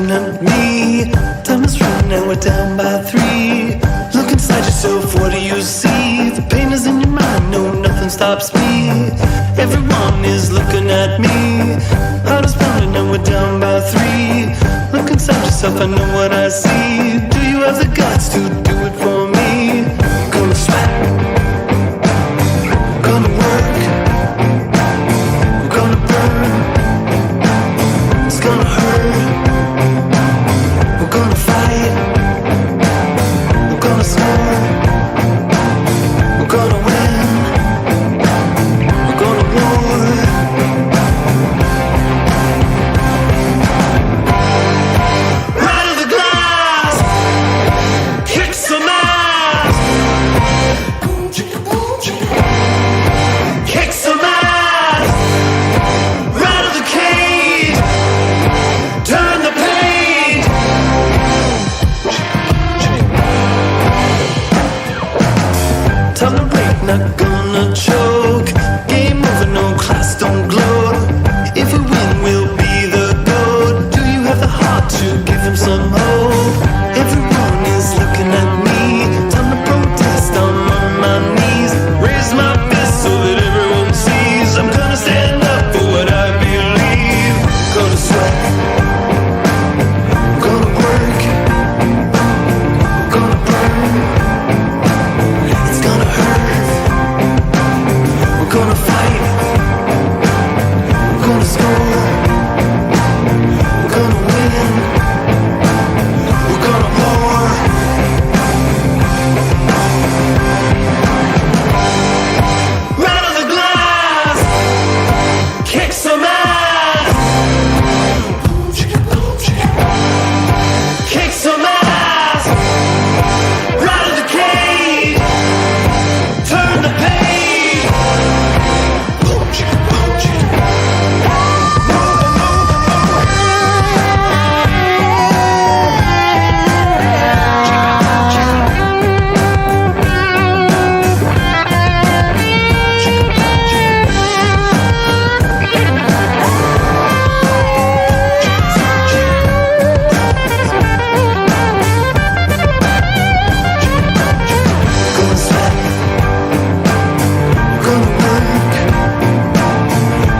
looking at me. Time is running and we're down by 3. Look inside yourself, what do you see? The pain is in your mind, no, nothing stops me. Everyone is looking at me. Heart is pounding and we're down by 3. Look inside yourself, I know what I see. Do you have the guts to do it for me? Gonna sweat, gonna work, we're gonna burn, it's gonna hurt, we're gonna fight, we're gonna score, we're gonna win, we're gonna war. Right of the glass, kick some ass, kick some ass, right of the cage, turn the page. Time to break, not gonna choke. Game over, no class, don't gloat. If we win, we'll be the GOAT. Do you have the heart to give him some hope? Everyone is looking at me. Time to protest, I'm on my knees. Raise my fist so that everyone sees. I'm gonna stand up for what I believe. Gonna sweat, gonna work, gonna burn, it's gonna hurt, we're gonna fight, we're gonna score, we're gonna win, we're gonna war. Right of the glass, kick some ass, kick some ass, right of the cage, turn the page. Gonna sweat, we're gonna work,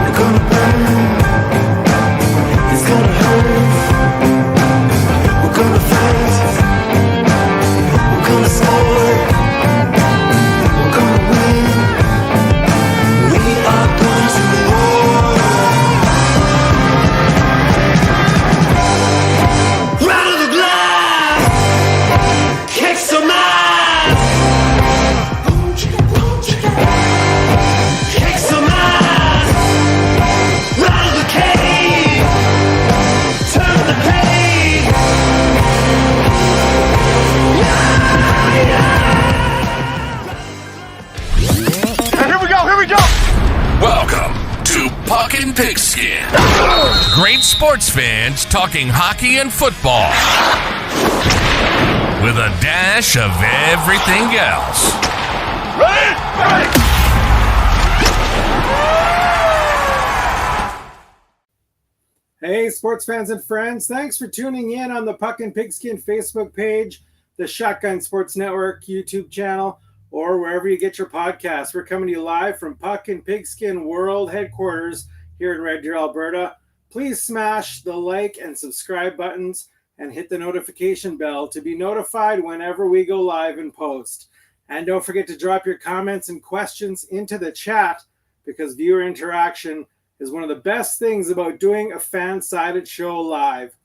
we're gonna burn, it's gonna hurt, we're gonna fight, we're gonna score, we're gonna win, we are going to war. Right of the glass, kick some ass, kick some ass, right of the cage, turn the page. Here we go. Welcome to Puck and Pigskin. Great sports fans talking hockey and football with a dash of everything else. Hey, sports fans and friends. Thanks for tuning in on the Puck and Pigskin Facebook page, the Shotgun Sports Network YouTube channel, or wherever you get your podcasts. We're coming to you live from Puck and Pigskin World Headquarters here in Red Deer, Alberta. Please smash the like and subscribe buttons and hit the notification bell to be notified whenever we go live and post. And don't forget to drop your comments and questions into the chat, because viewer interaction is one of the best things about doing a fan-sided show live.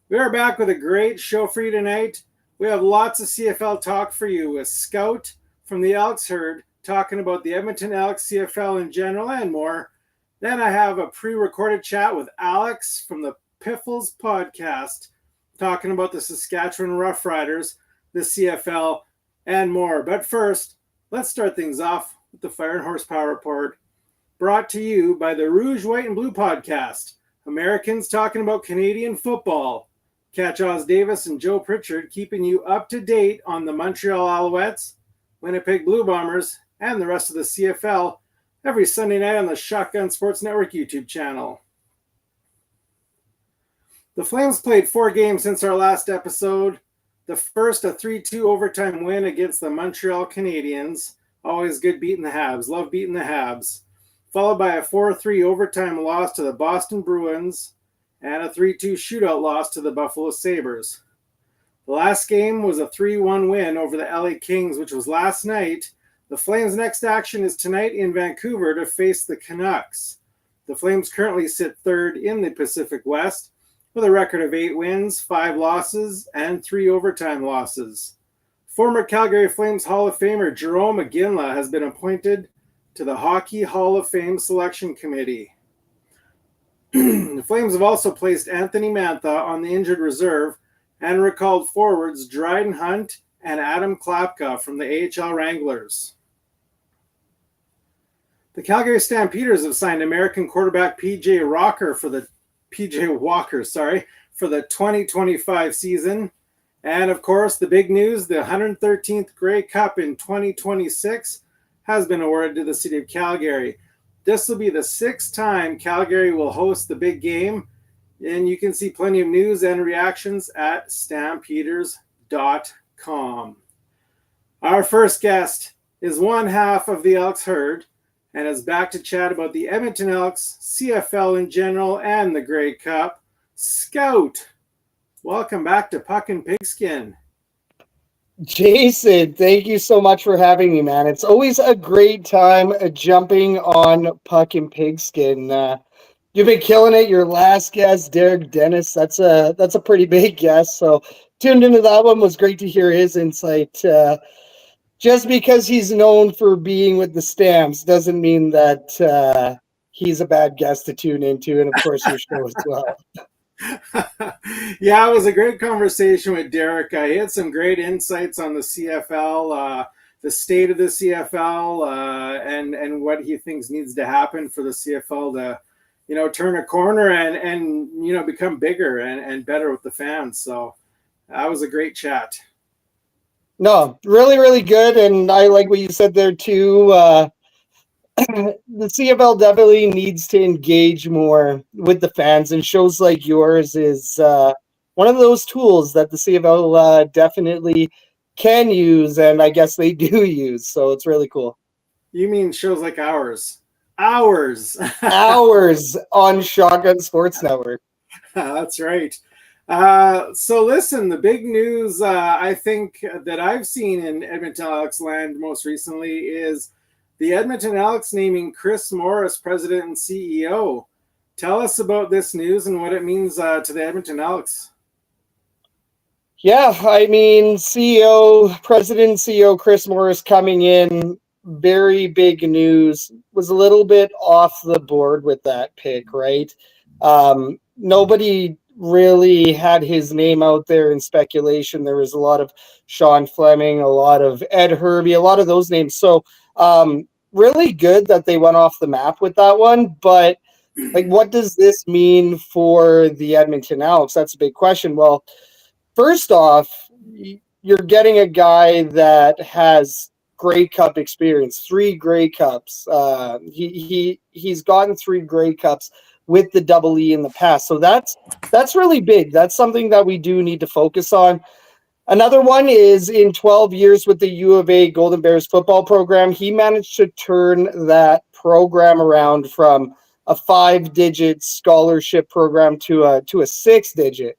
We are back with a great show for you tonight. We have lots of CFL talk for you with Scout from the Elks Herd talking about the Edmonton Elks, CFL in general, and more. Then I have a pre-recorded chat with Alex from the Piffles Podcast talking about the Saskatchewan Roughriders, the CFL, and more. But first, let's start things off with the Fire and Horsepower Report, brought to you by the Rouge, White, and Blue Podcast, Americans talking about Canadian football. Catch Oz Davis and Joe Pritchard keeping you up to date on the Montreal Alouettes, Winnipeg Blue Bombers, and the rest of the CFL every Sunday night on the Shotgun Sports Network YouTube channel. The Flames played 4 games since our last episode. The first, a 3-2 overtime win against the Montreal Canadiens. Always good beating the Habs. Love beating the Habs. Followed by a 4-3 overtime loss to the Boston Bruins and a 3-2 shootout loss to the Buffalo Sabres. The last game was a 3-1 win over the LA Kings, which was last night. The Flames' next action is tonight in Vancouver to face the Canucks. The Flames currently sit third in the Pacific West with a record of 8 wins, 5 losses, and 3 overtime losses. Former Calgary Flames Hall of Famer Jerome McGinley has been appointed to the Hockey Hall of Fame Selection Committee. The Flames have also placed Anthony Mantha on the injured reserve and recalled forwards Dryden Hunt and Adam Klapka from the AHL Wranglers. The Calgary Stampeders have signed American quarterback PJ Walker for the 2025 season. And of course, the big news, the 113th Grey Cup in 2026 has been awarded to the city of Calgary. This will be the 6th time Calgary will host the big game. And you can see plenty of news and reactions at stampeders.com. Our first guest is one half of the Elks Herd and is back to chat about the Edmonton Elks, CFL in general, and the Grey Cup. Scout, welcome back to Puck and Pigskin. Jason, thank you so much for having me, man. It's always a great time jumping on Puck and Pigskin. You've been killing it. Your last guest, Derek Dennis, that's a pretty big guest. So tuned into that one. Was great to hear his insight. Just because he's known for being with the Stamps doesn't mean that he's a bad guest to tune into, and of course your show as well. Yeah, it was a great conversation with Derek. He had some great insights on the CFL, the state of the CFL, and what he thinks needs to happen for the CFL to, turn a corner and become bigger and better with the fans. So that was a great chat. No, really, really good. And I like what you said there too. The CFL definitely needs to engage more with the fans, and shows like yours is one of those tools that the CFL definitely can use, and I guess they do use. So it's really cool. You mean shows like ours? Hours on Shotgun Sports Network. That's right. So listen, the big news I think that I've seen in Edmonton Elks land most recently is the Edmonton Elks naming Chris Morris president and CEO. Tell us about this news and what it means to the Edmonton Elks. Yeah, I mean, President CEO Chris Morris coming in, very big news. Was a little bit off the board with that pick, right? Nobody really had his name out there in speculation. There was a lot of Sean Fleming, a lot of Ed Hervey, a lot of those names. So really good that they went off the map with that one. But what does this mean for the Edmonton Elks? That's a big question. Well, first off, you're getting a guy that has Grey Cup experience, 3 Grey Cups. He's gotten 3 Grey Cups with the double E in the past. So that's really big. That's something that we do need to focus on. Another one is in 12 years with the U of A Golden Bears football program, he managed to turn that program around from a 5-digit scholarship program to a 6-digit.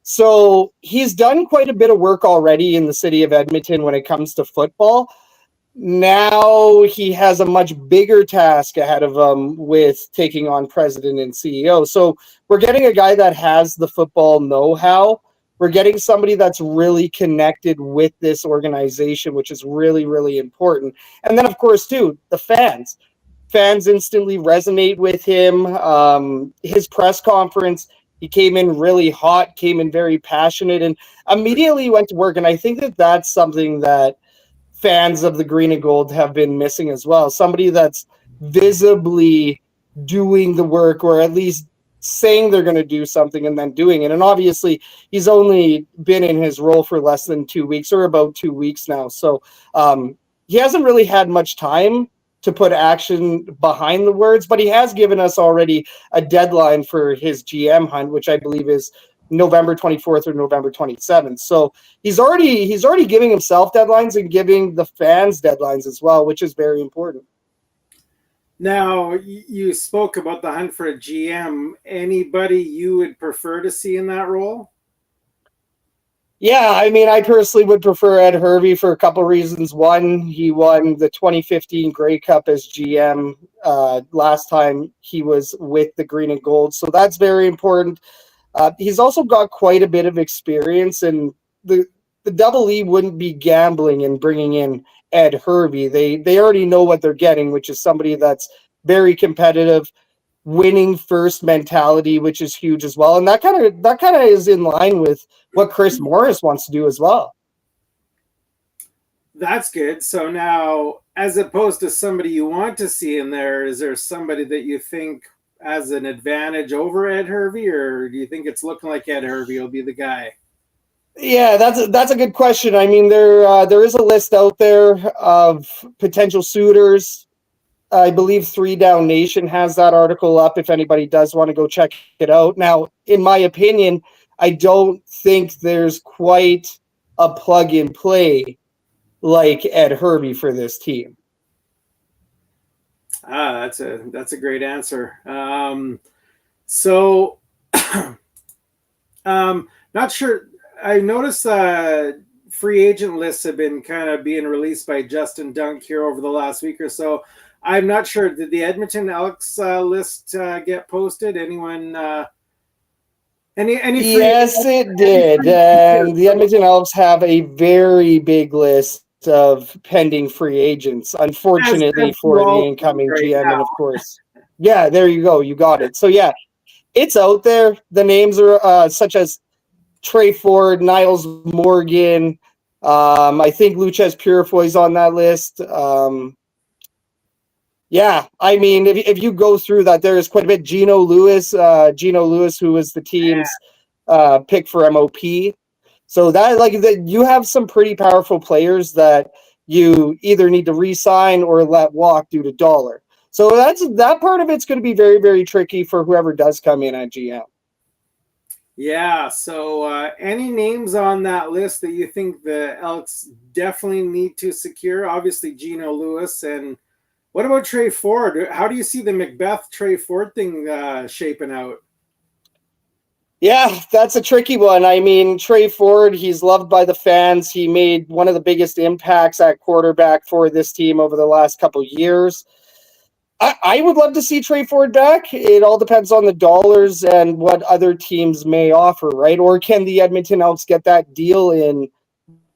So he's done quite a bit of work already in the city of Edmonton when it comes to football. Now he has a much bigger task ahead of him with taking on president and CEO. So we're getting a guy that has the football know-how. We're getting somebody that's really connected with this organization, which is really, really important. And then, of course, too, the fans. Fans instantly resonate with him. His press conference, he came in really hot, came in very passionate, and immediately went to work. And I think that that's something that fans of the green and gold have been missing as well. Somebody that's visibly doing the work, or at least saying they're going to do something and then doing it. And obviously he's only been in his role for less than 2 weeks, or about 2 weeks now. So he hasn't really had much time to put action behind the words, but he has given us already a deadline for his GM hunt, which I believe is November 24th or November 27th. So he's already giving himself deadlines and giving the fans deadlines as well, which is very important. Now, you spoke about the hunt for a GM. Anybody you would prefer to see in that role? Yeah, I mean, I personally would prefer Ed Hervey for a couple reasons. One, he won the 2015 Grey Cup as GM last time he was with the Green and Gold, so that's very important. He's also got quite a bit of experience, and the Double E wouldn't be gambling and bringing in Ed Hervey. They already know what they're getting, which is somebody that's very competitive, winning first mentality, which is huge as well. And that kind of is in line with what Chris Morris wants to do as well. That's good. So now, as opposed to somebody you want to see in there, is there somebody that you think has an advantage over Ed Hervey, or do you think it's looking like Ed Hervey will be the guy? Yeah, that's a good question. I mean, there is a list out there of potential suitors. I believe 3 Down Nation has that article up if anybody does want to go check it out. Now, in my opinion, I don't think there's quite a plug and play like Ed Hervey for this team. That's a great answer. So, not sure. I noticed free agent lists have been kind of being released by Justin Dunk here over the last week or so. I'm not sure. Did the Edmonton Elks list get posted? Anyone? Any? Yes, it did. And the Edmonton Elks have a very big list of pending free agents, unfortunately, for the incoming GM. And of course, yeah, there you go. You got it. So, yeah, it's out there. The names are such as Trey Ford, Niles Morgan. I think Lucas Purifoy's on that list. Yeah, I mean, if you go through that, there is quite a bit. Gino Lewis, who was the team's pick for MOP. So you have some pretty powerful players that you either need to re-sign or let walk due to dollar. So that part of it's going to be very, very tricky for whoever does come in at GM. Yeah. So any names on that list that you think the Elks definitely need to secure? Obviously, Gino Lewis. And what about Trey Ford? How do you see the Macbeth Trey Ford thing shaping out? Yeah, that's a tricky one. I mean, Trey Ford, he's loved by the fans. He made one of the biggest impacts at quarterback for this team over the last couple of years. I would love to see Trey Ford back. It all depends on the dollars and what other teams may offer, right? Or can the Edmonton Elks get that deal in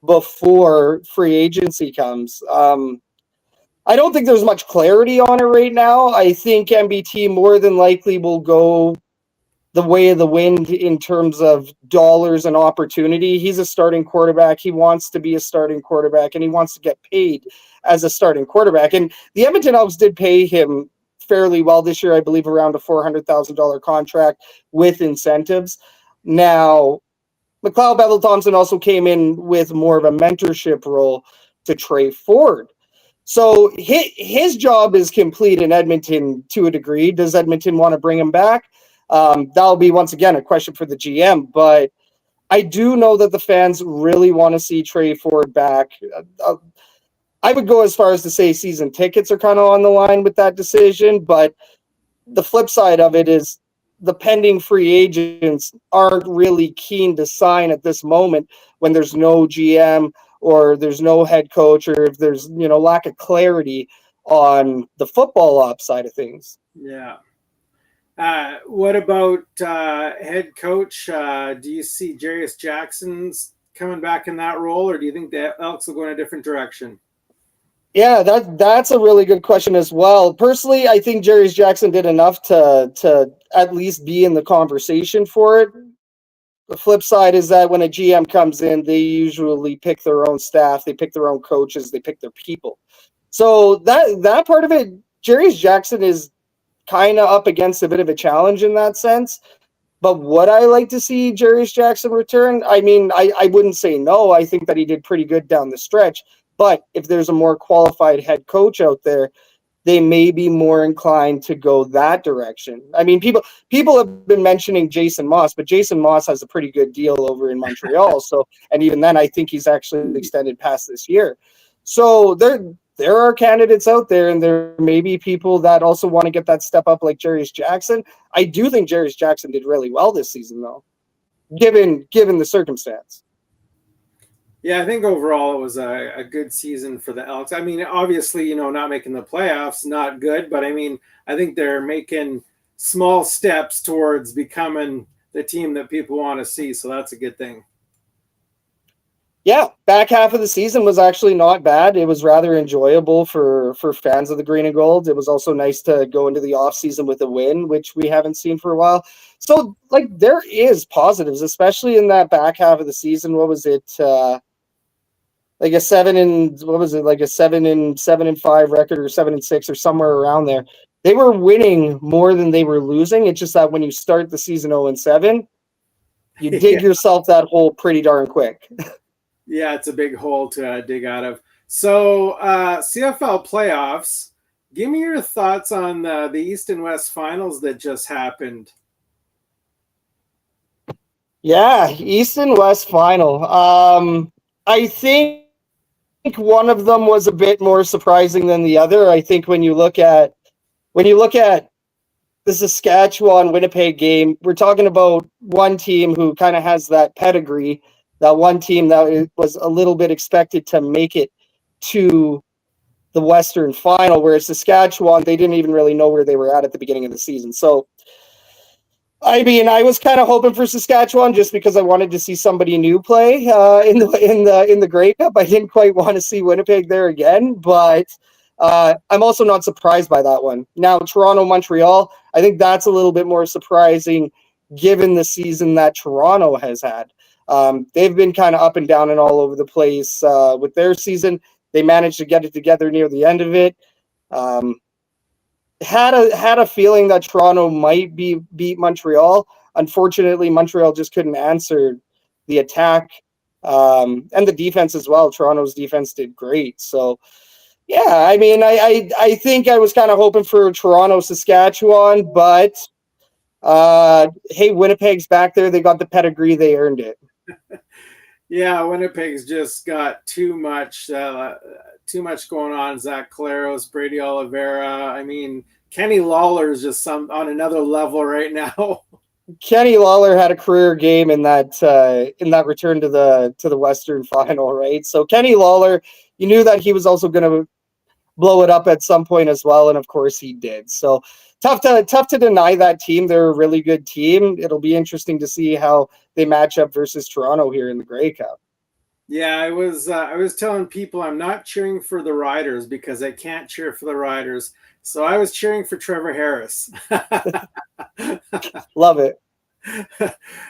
before free agency comes? I don't think there's much clarity on it right now. I think MBT more than likely will go the way of the wind in terms of dollars and opportunity. He's a starting quarterback. He wants to be a starting quarterback, and he wants to get paid as a starting quarterback. And the Edmonton Elks did pay him fairly well this year, I believe around a $400,000 contract with incentives. Now, McLeod Bethel-Thompson also came in with more of a mentorship role to Trey Ford. So his job is complete in Edmonton to a degree. Does Edmonton want to bring him back? That'll be, once again, a question for the GM. But I do know that the fans really want to see Trey Ford back. I would go as far as to say season tickets are kind of on the line with that decision. But the flip side of it is the pending free agents aren't really keen to sign at this moment when there's no GM or there's no head coach, or if there's, lack of clarity on the football ops side of things. Yeah. What about head coach? Do you see Jarius Jackson's coming back in that role, or do you think the Elks will go in a different direction? Yeah, that's a really good question as well. Personally, I think Jarius Jackson did enough to at least be in the conversation for it. The flip side is that when a GM comes in, they usually pick their own staff, they pick their own coaches, they pick their people. So that part of it, Jarius Jackson is kind of up against a bit of a challenge in that sense. But would I like to see Jarius Jackson return? I mean, I wouldn't say no. I think that he did pretty good down the stretch. But if there's a more qualified head coach out there, they may be more inclined to go that direction. I mean, people have been mentioning Jason Moss, but Jason Moss has a pretty good deal over in Montreal. So, and even then, I think he's actually extended past this year. So there are candidates out there, and there may be people that also want to get that step up, like Jarius Jackson. I do think Jarius Jackson did really well this season, though, given the circumstance. Yeah, I think overall it was a good season for the Elks. I mean, obviously, not making the playoffs, not good, but I mean, I think they're making small steps towards becoming the team that people want to see. So that's a good thing. Yeah, back half of the season was actually not bad. It was rather enjoyable for fans of the green and gold. It was also nice to go into the off season with a win, which we haven't seen for a while. So, there is positives, especially in that back half of the season. What was it? Like a 7-7-5 record, or 7-6, or somewhere around there. They were winning more than they were losing. It's just that when you start the season 0-7, you dig yourself that hole pretty darn quick. Yeah, it's a big hole to dig out of. So, CFL Playoffs, give me your thoughts on the East and West finals that just happened. Yeah, East and West final. I think one of them was a bit more surprising than the other. I think when you look at the Saskatchewan Winnipeg game, we're talking about one team who kind of has that pedigree, that one team that was a little bit expected to make it to the Western final, whereas Saskatchewan, they didn't even really know where they were at the beginning of the season. So, I mean, I was kind of hoping for Saskatchewan just because I wanted to see somebody new play in the Grey Cup. I didn't quite want to see Winnipeg there again, but I'm also not surprised by that one. Now, Toronto, Montreal, I think that's a little bit more surprising given the season that Toronto has had. They've been kind of up and down and all over the place with their season. They managed to get it together near the end of it. Had a feeling that Toronto might beat Montreal. Unfortunately, Montreal just couldn't answer the attack and the defense as well. Toronto's defense did great. So, yeah, I mean, I think I was kind of hoping for Toronto, Saskatchewan, but hey, Winnipeg's back there. They got the pedigree. They earned it. Yeah, Winnipeg's just got too much going on. Zach Claros, Brady Oliveira. I mean, Kenny Lawler is just on another level right now. Kenny Lawler had a career game in that return to the Western final, right? So Kenny Lawler, you knew that he was also going to blow it up at some point as well, and of course he did. So tough to deny that team. They're a really good team. It'll be interesting to see how they match up versus Toronto here in the Grey Cup. Yeah, I was telling people I'm not cheering for the Riders because I can't cheer for the Riders. So I was cheering for Trevor Harris. Love it.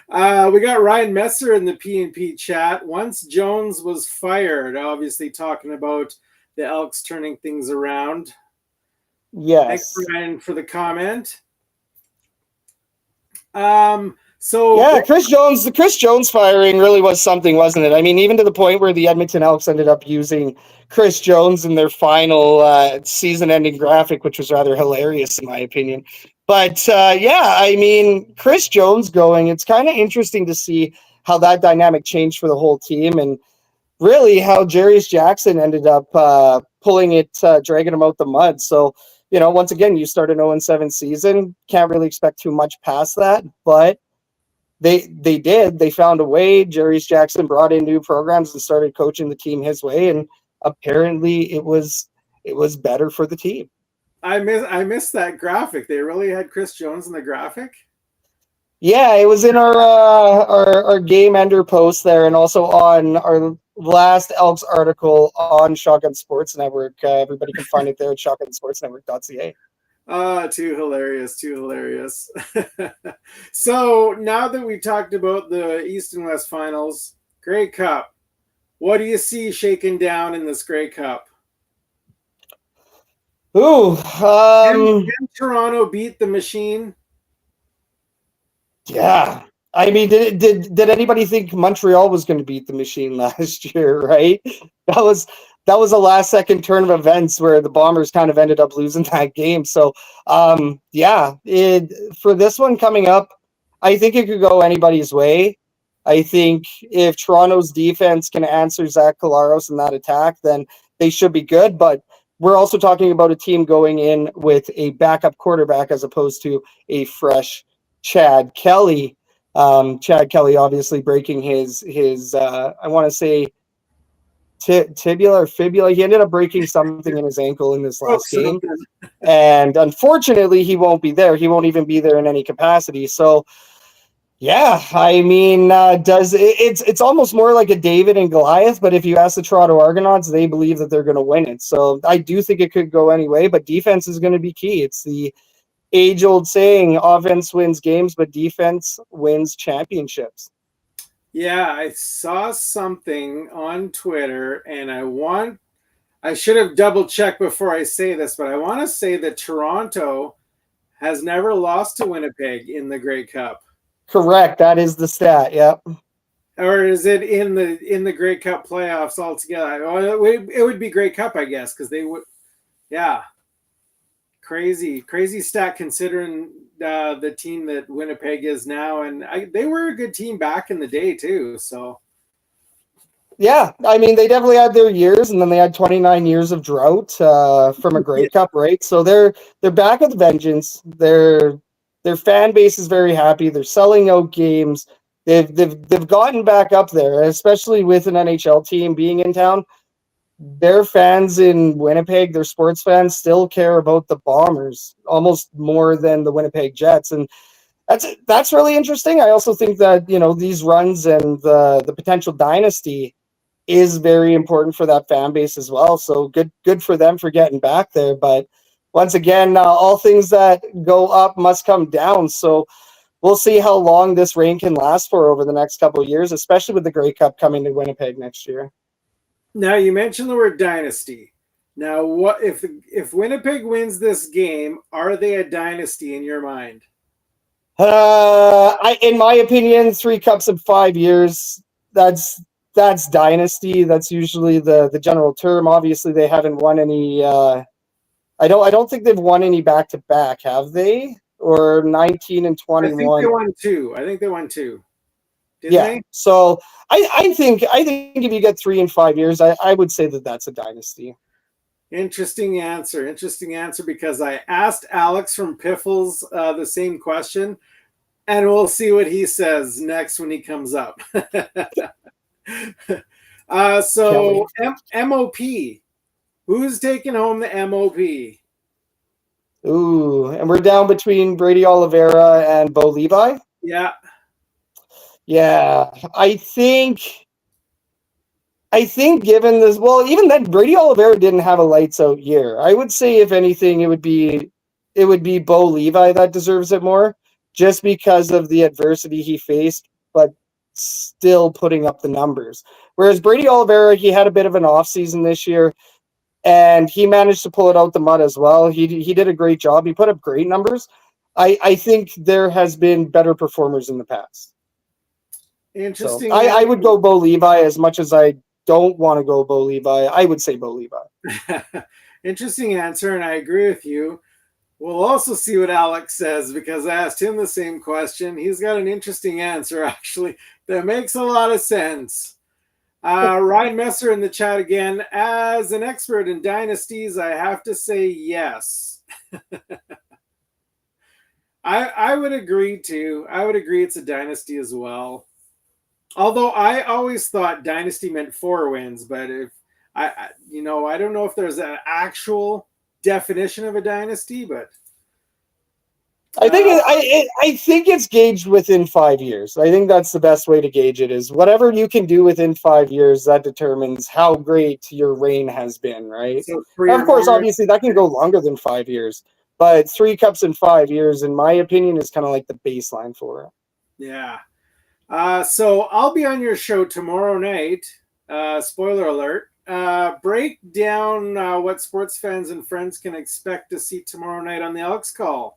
We got Ryan Messer in the P&P chat. Once Jones was fired, obviously talking about the Elks turning things around. Yes. Thanks, Ryan, for the comment. So yeah, the Chris Jones firing really was something, wasn't it? I mean, even to the point where the Edmonton Elks ended up using Chris Jones in their final season-ending graphic, which was rather hilarious in my opinion. But yeah, I mean, Chris Jones going, it's kind of interesting to see how that dynamic changed for the whole team, and really how Jarius Jackson ended up pulling it, dragging him out the mud. So, once again, you start an 0-7 season, can't really expect too much past that, but they did. They found a way. Jarius Jackson brought in new programs and started coaching the team his way, and apparently it was better for the team. I missed that graphic. They really had Chris Jones in the graphic? Yeah, it was in our game ender post there, and also on our last Elks article on Shotgun Sports Network. Everybody can find it there at shotgunsportsnetwork.ca. Too hilarious. So now that we talked about the East and West finals, Grey Cup, what do you see shaking down in this Grey Cup? Ooh, Can Toronto beat the Machine? Yeah. I mean, did anybody think Montreal was going to beat the Machine last year, right? That that was a last second turn of events where the Bombers kind of ended up losing that game. So for this one coming up, I think it could go anybody's way. I think if Toronto's defense can answer Zach Collaros in that attack, then they should be good. But we're also talking about a team going in with a backup quarterback as opposed to a fresh Chad Kelly. Chad Kelly obviously breaking his I want to say tibia or fibula. He ended up breaking something in his ankle in this last game. And unfortunately, he won't be there. He won't even be there in any capacity. So, yeah, I mean, it's almost more like a David and Goliath, but if you ask the Toronto Argonauts, they believe that they're going to win it. So I do think it could go anyway, but defense is going to be key. It's the age-old saying, offense wins games, but defense wins championships. Yeah, I saw something on Twitter, and I should have double-checked before I say this, but I want to say that Toronto has never lost to Winnipeg in the Grey Cup. Correct. That is the stat. Yep. Or is it in the Grey Cup playoffs altogether? Well, it would be Grey Cup, I guess, because they would. Yeah. Crazy stat considering the team that Winnipeg is now, and they were a good team back in the day too. So. Yeah, I mean, they definitely had their years, and then they had 29 years of drought from a Grey Cup, right? So they're back with vengeance. Their fan base is very happy. They're selling out games. They've gotten back up there, especially with an NHL team being in town. Their fans in Winnipeg, their sports fans, still care about the Bombers almost more than the Winnipeg Jets, and that's really interesting. I also think that these runs and the potential dynasty is very important for that fan base as well. So good for them for getting back there, but. Once again, all things that go up must come down. So we'll see how long this reign can last for over the next couple of years, especially with the Grey Cup coming to Winnipeg next year. Now, you mentioned the word dynasty. Now, what if Winnipeg wins this game, are they a dynasty in your mind? In my opinion, 3 cups in 5 years, that's dynasty. That's usually the general term. Obviously, they haven't won any I don't think they've won any back-to-back, have they? Or 19 and 21? I think they won two. Didn't they? So I think if you get 3 in 5 years, I would say that that's a dynasty. Interesting answer, because I asked Alex from Piffles the same question, and we'll see what he says next when he comes up. So MOP. Who's taking home the MOP? Ooh, and we're down between Brady Oliveira and Bo Levi? Yeah. Yeah, I think given this, well, even then, Brady Oliveira didn't have a lights out year. I would say, if anything, it would be Bo Levi that deserves it more, just because of the adversity he faced, but still putting up the numbers. Whereas Brady Oliveira, he had a bit of an off season this year. And he managed to pull it out the mud as well. He did a great job. He put up great numbers. I think there has been better performers in the past. Interesting. So I would go Bo Levi as much as I don't want to go Bo Levi. I would say Bo Levi. Interesting answer, and I agree with you. We'll also see what Alex says, because I asked him the same question. He's got an interesting answer, actually, that makes a lot of sense. Ryan Messer in the chat again. As an expert in dynasties, I have to say yes. I would agree too. I would agree it's a dynasty as well. Although I always thought dynasty meant 4 wins, but if I don't know if there's an actual definition of a dynasty, but I think it's gauged within 5 years. I think that's the best way to gauge it, is whatever you can do within 5 years, that determines how great your reign has been, right? So of course, obviously, that can go longer than 5 years, but 3 cups in 5 years, in my opinion, is kind of like the baseline for it. Yeah. So I'll be on your show tomorrow night. Spoiler alert. Break down what sports fans and friends can expect to see tomorrow night on the Elks Call.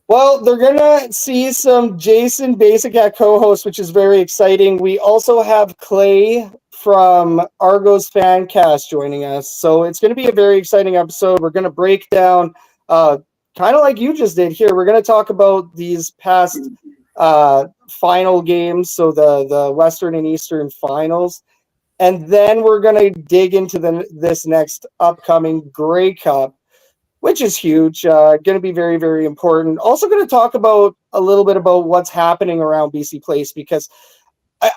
Well, they're going to see some Jason Basic at co-host, which is very exciting. We also have Clay from Argos Fancast joining us. So it's going to be a very exciting episode. We're going to break down, kind of like you just did here. We're going to talk about these past final games, so the Western and Eastern finals. And then we're going to dig into this next upcoming Grey Cup, which is huge. Going to be very, very important. Also going to talk about a little bit about what's happening around BC Place, because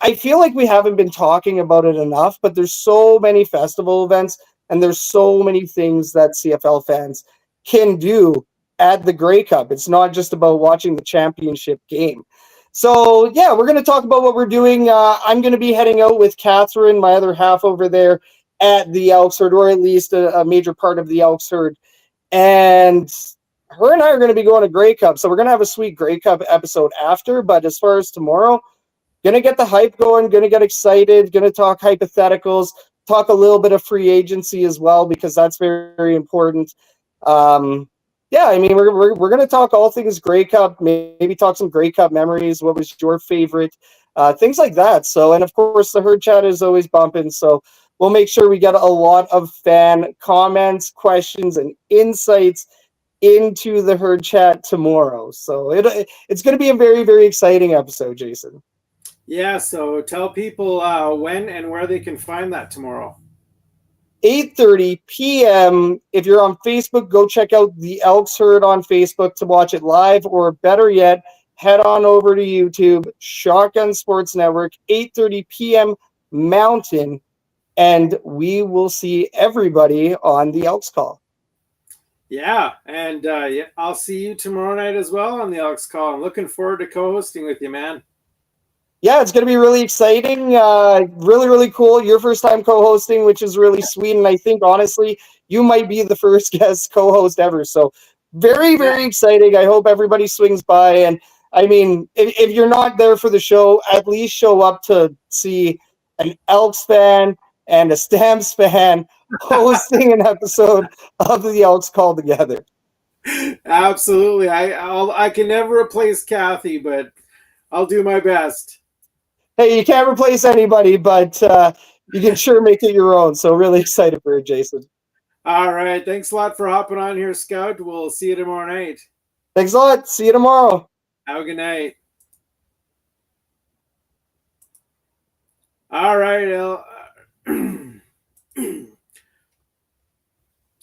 I feel like we haven't been talking about it enough, but there's so many festival events and there's so many things that CFL fans can do at the Grey Cup. It's not just about watching the championship game. So, yeah, we're going to talk about what we're doing. I'm going to be heading out with Catherine, my other half over there at the Elks Herd, or at least a major part of the Elks Herd. And her and I are going to be going to Grey Cup. So we're going to have a sweet Grey Cup episode after. But as far as tomorrow, going to get the hype going, going to get excited, going to talk hypotheticals, talk a little bit of free agency as well, because that's very, very important. Yeah, I mean, we're going to talk all things Grey Cup, maybe talk some Grey Cup memories. What was your favorite? Things like that. So, and of course, the herd chat is always bumping. So we'll make sure we get a lot of fan comments, questions, and insights into the herd chat tomorrow. So it's going to be a very, very exciting episode, Jason. Yeah, so tell people when and where they can find that tomorrow. 8:30 p.m. If you're on Facebook, go check out the Elks Herd on Facebook to watch it live, or better yet, head on over to YouTube, Shotgun Sports Network, 8:30 p.m. Mountain, and we will see everybody on the Elks Call. Yeah, and I'll see you tomorrow night as well on the Elks Call. I'm looking forward to co-hosting with you, man. Yeah, it's going to be really exciting. Really, really cool. Your first time co-hosting, which is really sweet. And I think, honestly, you might be the first guest co-host ever. So very, very exciting. I hope everybody swings by. And, I mean, if you're not there for the show, at least show up to see an Elks fan and a Stamps fan hosting an episode of the Elks Call together. Absolutely. I can never replace Kathy, but I'll do my best. Hey, you can't replace anybody, but you can sure make it your own. So really excited for it, Jason. All right. Thanks a lot for hopping on here, Scout. We'll see you tomorrow night. Thanks a lot. See you tomorrow. Have a good night. All right.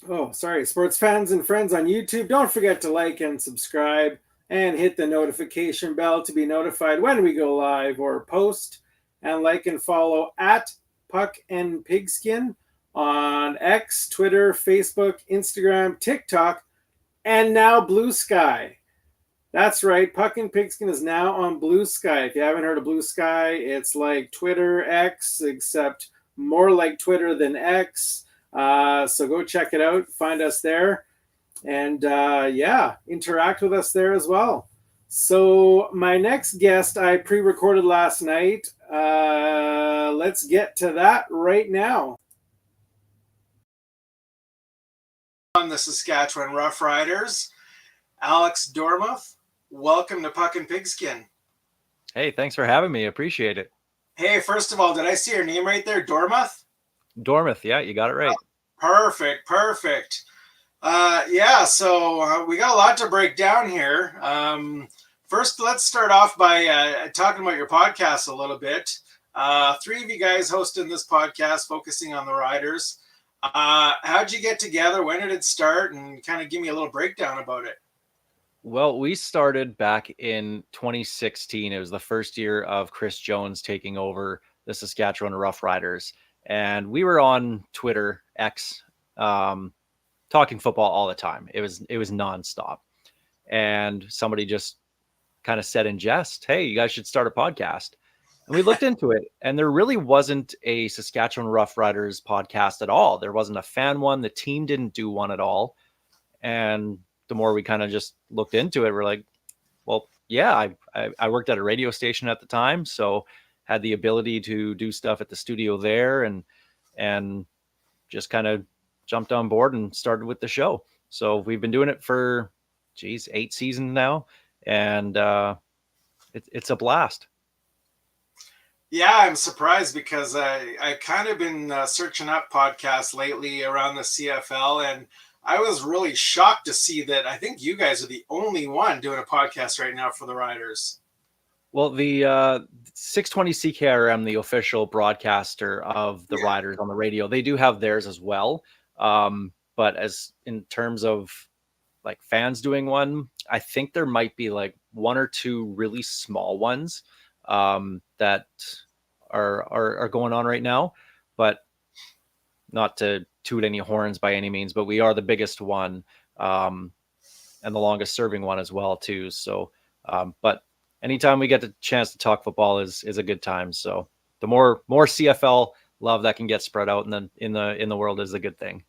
Oh, sorry. Sports fans and friends on YouTube, don't forget to like and subscribe and hit the notification bell to be notified when we go live or post. And like and follow at Puck and Pigskin on X, Twitter, Facebook, Instagram, TikTok, and now Blue Sky. That's right. Puck and Pigskin is now on Blue Sky. If you haven't heard of Blue Sky, it's like Twitter X, except more like Twitter than X. So go check it out. Find us there. And yeah, interact with us there as well. So my next guest I pre-recorded last night. Let's get to that right now. On the Saskatchewan Roughriders, Alex Dormuth. Welcome to Puck and Pigskin. Hey, thanks for having me. Appreciate it. Hey, first of all, did I see your name right there, Dormuth? Dormuth, yeah, you got it right. Perfect. Yeah, so we got a lot to break down here. First, let's start off by talking about your podcast a little bit. Three of you guys hosting this podcast focusing on the Riders. How'd you get together? When did it start? And kind of give me a little breakdown about it. Well, we started back in 2016. It was the first year of Chris Jones taking over the Saskatchewan Roughriders. And we were on Twitter, X, talking football all the time. It was nonstop. And somebody just kind of said in jest, hey, you guys should start a podcast. And we looked into it, and there really wasn't a Saskatchewan Roughriders podcast at all. There wasn't a fan one. The team didn't do one at all. And the more we kind of just looked into it, we're like, well, yeah, I worked at a radio station at the time, so had the ability to do stuff at the studio there, and just kind of jumped on board and started with the show. So we've been doing it for, 8 seasons now, and it's a blast. Yeah, I'm surprised because I kind of been searching up podcasts lately around the CFL, and I was really shocked to see that I think you guys are the only one doing a podcast right now for the Riders. Well, the 620 CKRM, the official broadcaster of the Riders on the radio, they do have theirs as well. But as in terms of like fans doing one, I think there might be like one or two really small ones that are going on right now. But not to toot any horns by any means, but we are the biggest one and the longest serving one as well too. So, but anytime we get the chance to talk football is a good time. So the more CFL love that can get spread out in the world is a good thing.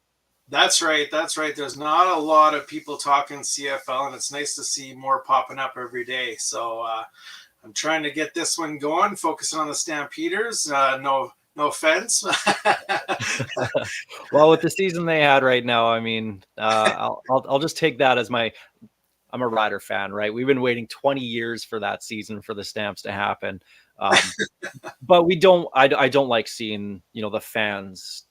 That's right. That's right. There's not a lot of people talking CFL, and it's nice to see more popping up every day. So I'm trying to get this one going, focusing on the Stampeders. No offense. Well, with the season they had right now, I mean, I'll just take that as I'm a Rider fan, right? We've been waiting 20 years for that season for the Stamps to happen. But I don't like seeing, the fans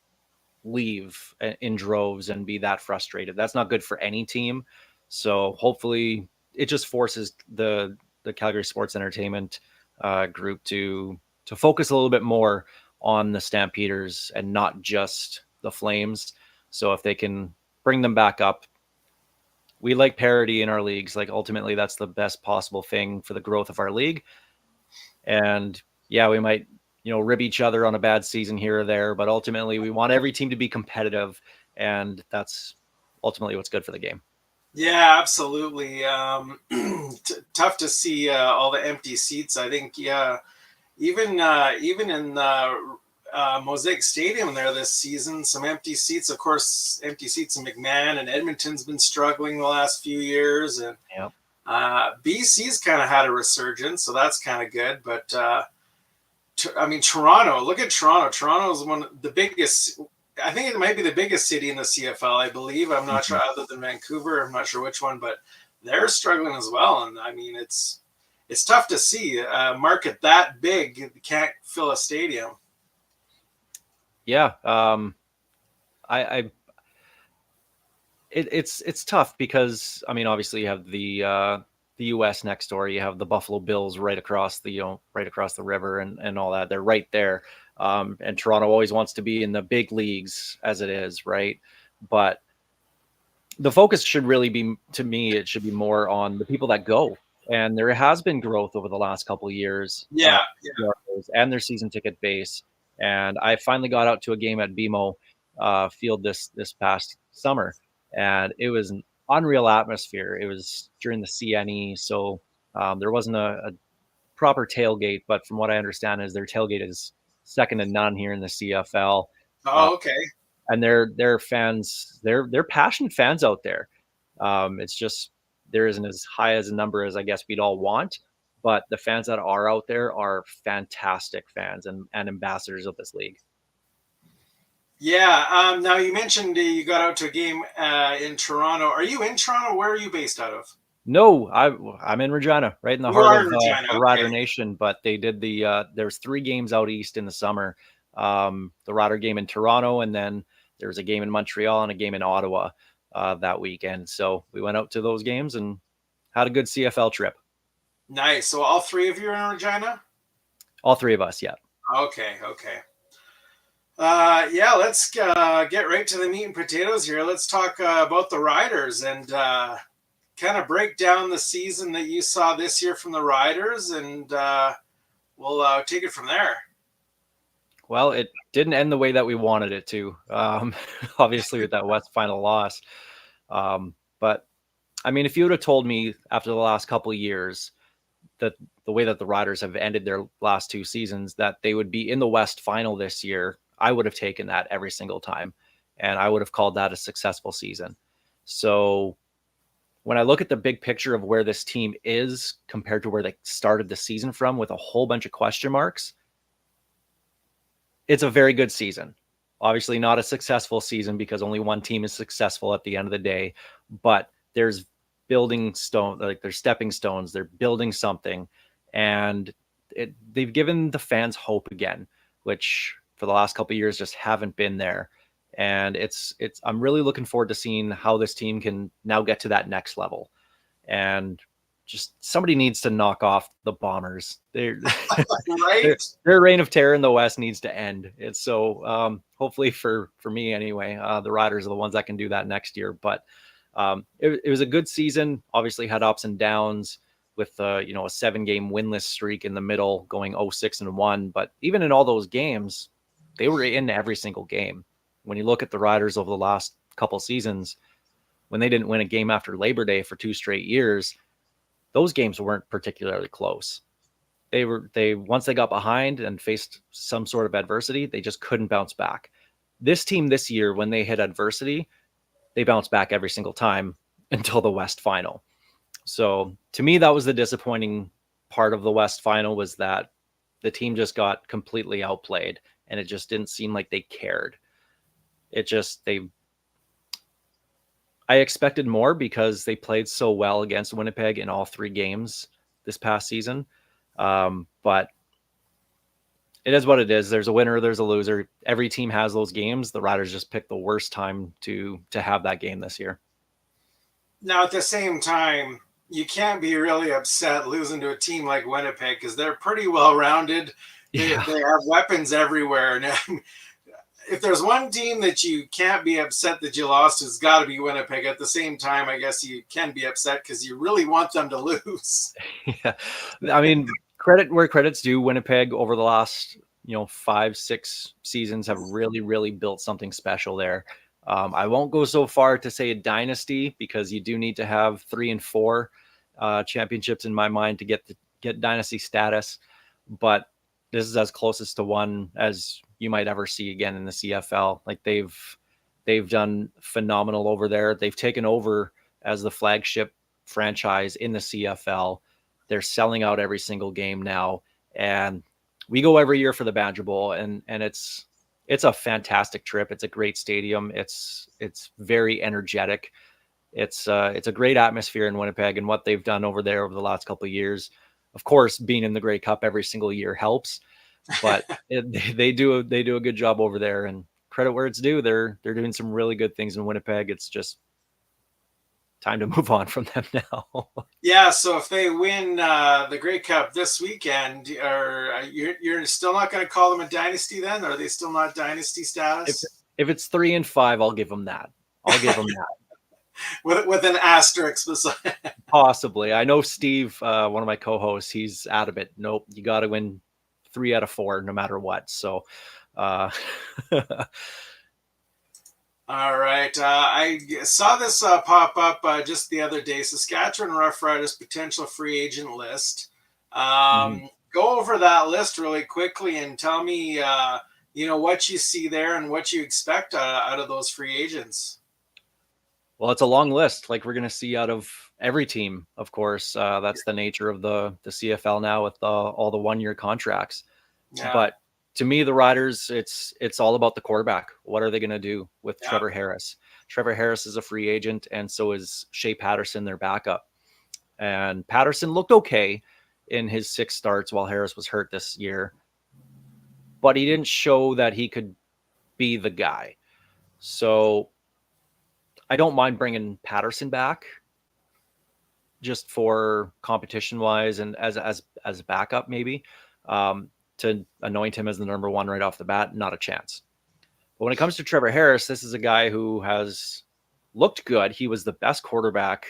leave in droves and be that frustrated. That's not good for any team. So hopefully it just forces the Calgary Sports Entertainment group to focus a little bit more on the Stampeders and not just the Flames. So if they can bring them back up, we like parity in our leagues. Like ultimately that's the best possible thing for the growth of our league. And yeah, we might, rib each other on a bad season here or there, but ultimately we want every team to be competitive, and that's ultimately what's good for the game. Yeah, absolutely. Tough to see all the empty seats. I think, even in Mosaic Stadium there this season, some empty seats. Of course, empty seats in McMahon, and Edmonton's been struggling the last few years, and BC's kind of had a resurgence, so that's kind of good. But Toronto. Look at Toronto. Toronto is one of the biggest. I think it might be the biggest city in the CFL, I believe. I'm not sure, other than Vancouver. I'm not sure which one, but they're struggling as well. And I mean, it's tough to see a market that big can't fill a stadium. Yeah, it's tough because obviously you have the U.S. next door. You have the Buffalo Bills right across the river and all that. They're right there. And Toronto always wants to be in the big leagues as it is, right? But the focus should really be, to me, it should be more on the people that go. And there has been growth over the last couple of years. And their season ticket base. And I finally got out to a game at BMO Field this past summer, and it was an unreal atmosphere. It was during the CNE, so there wasn't a proper tailgate, but from what I understand is their tailgate is second to none here in the CFL. Oh, okay. And they're fans, they're passionate fans out there. It's just there isn't as high as a number as I guess we'd all want, but the fans that are out there are fantastic fans and ambassadors of this league. Yeah. Now you mentioned you got out to a game in Toronto. Are you in Toronto? Where are you based out of? No, I'm in Regina, right in the heart of the Rider Nation. But they did there's 3 games out east in the summer. The Rider game in Toronto, and then there was a game in Montreal and a game in Ottawa that weekend. So we went out to those games and had a good CFL trip. Nice. So all 3 of you are in Regina? All 3 of us, yeah. Okay. Let's get right to the meat and potatoes here. Let's talk about the Riders and kind of break down the season that you saw this year from the Riders, and we'll take it from there. Well, it didn't end the way that we wanted it to, obviously with that West final loss. But if you would have told me after the last couple of years that the way that the Riders have ended their last 2 seasons, that they would be in the West final this year, I would have taken that every single time. And I would have called that a successful season. So when I look at the big picture of where this team is compared to where they started the season from with a whole bunch of question marks, it's a very good season. Obviously not a successful season because only one team is successful at the end of the day, but there's building stone, like there's stepping stones, they're building something, and they've given the fans hope again, which for the last couple of years just haven't been there. And I'm really looking forward to seeing how this team can now get to that next level. And just somebody needs to knock off the Bombers. Right? Their reign of terror in the West needs to end. It's so hopefully for me anyway, the Riders are the ones that can do that next year. But it was a good season. Obviously had ups and downs with a 7-game winless streak in the middle, going 0-6-1. But even in all those games, they were in every single game. When you look at the Riders over the last couple seasons, when they didn't win a game after Labor Day for 2 straight years, those games weren't particularly close. Once they got behind and faced some sort of adversity, they just couldn't bounce back. This team this year, when they hit adversity, they bounced back every single time until the West Final. So to me, that was the disappointing part of the West Final, was that the team just got completely outplayed and it just didn't seem like they cared. I expected more because they played so well against Winnipeg in all 3 games this past season. But it is what it is. There's a winner, there's a loser. Every team has those games. The Riders just picked the worst time to have that game this year. Now, at the same time, you can't be really upset losing to a team like Winnipeg because they're pretty well-rounded. They have weapons everywhere. And if there's one team that you can't be upset that you lost, it's got to be Winnipeg. At the same time, I guess you can be upset because you really want them to lose. Yeah. I mean, credit where credit's due. Winnipeg over the last 5-6 seasons have really, really built something special there. I won't go so far to say a dynasty, because you do need to have 3 and 4 championships in my mind to get dynasty status. But this is as closest to one as you might ever see again in the CFL. Like they've done phenomenal over there. They've taken over as the flagship franchise in the CFL. They're selling out every single game now, and we go every year for the Badger Bowl, and it's a fantastic trip. It's a great stadium. It's very energetic. It's a great atmosphere in Winnipeg, and what they've done over there over the last couple of years. Of course, being in the Grey Cup every single year helps, but they do a good job over there, and credit where it's due. They're doing some really good things in Winnipeg. It's just time to move on from them now. Yeah, so if they win the Grey Cup this weekend, you're still not going to call them a dynasty then? Are they still not dynasty status? If it's 3 and 5, I'll give them that. with an asterisk beside. Possibly. I know Steve, one of my co-hosts, he's adamant. Nope, you got to win 3 out of 4 no matter what. So all right. I saw this pop up just the other day. Saskatchewan Roughriders potential free agent list. Go over that list really quickly and tell me what you see there and what you expect out of those free agents. Well, it's a long list, like we're going to see out of every team, of course. That's the nature of the CFL now with all the 1-year contracts. Yeah. But to me, the Riders, it's all about the quarterback. What are they going to do with Trevor Harris? Trevor Harris is a free agent, and so is Shea Patterson, their backup. And Patterson looked okay in his 6 starts while Harris was hurt this year, but he didn't show that he could be the guy. So I don't mind bringing Patterson back just for competition wise and as a backup, maybe to anoint him as the number 1 right off the bat. Not a chance. But when it comes to Trevor Harris, this is a guy who has looked good. He was the best quarterback,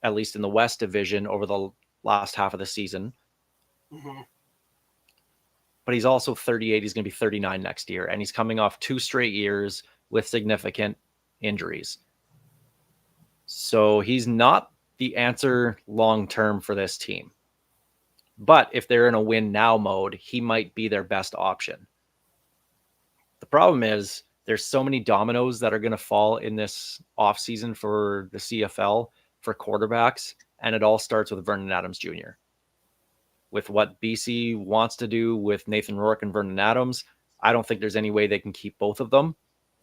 at least in the West Division, over the last half of the season. Mm-hmm. But he's also 38. He's going to be 39 next year. And he's coming off 2 straight years with significant injuries. So he's not the answer long-term for this team. But if they're in a win now mode, he might be their best option. The problem is there's so many dominoes that are going to fall in this offseason for the CFL for quarterbacks. And it all starts with Vernon Adams Jr. With what BC wants to do with Nathan Rourke and Vernon Adams, I don't think there's any way they can keep both of them.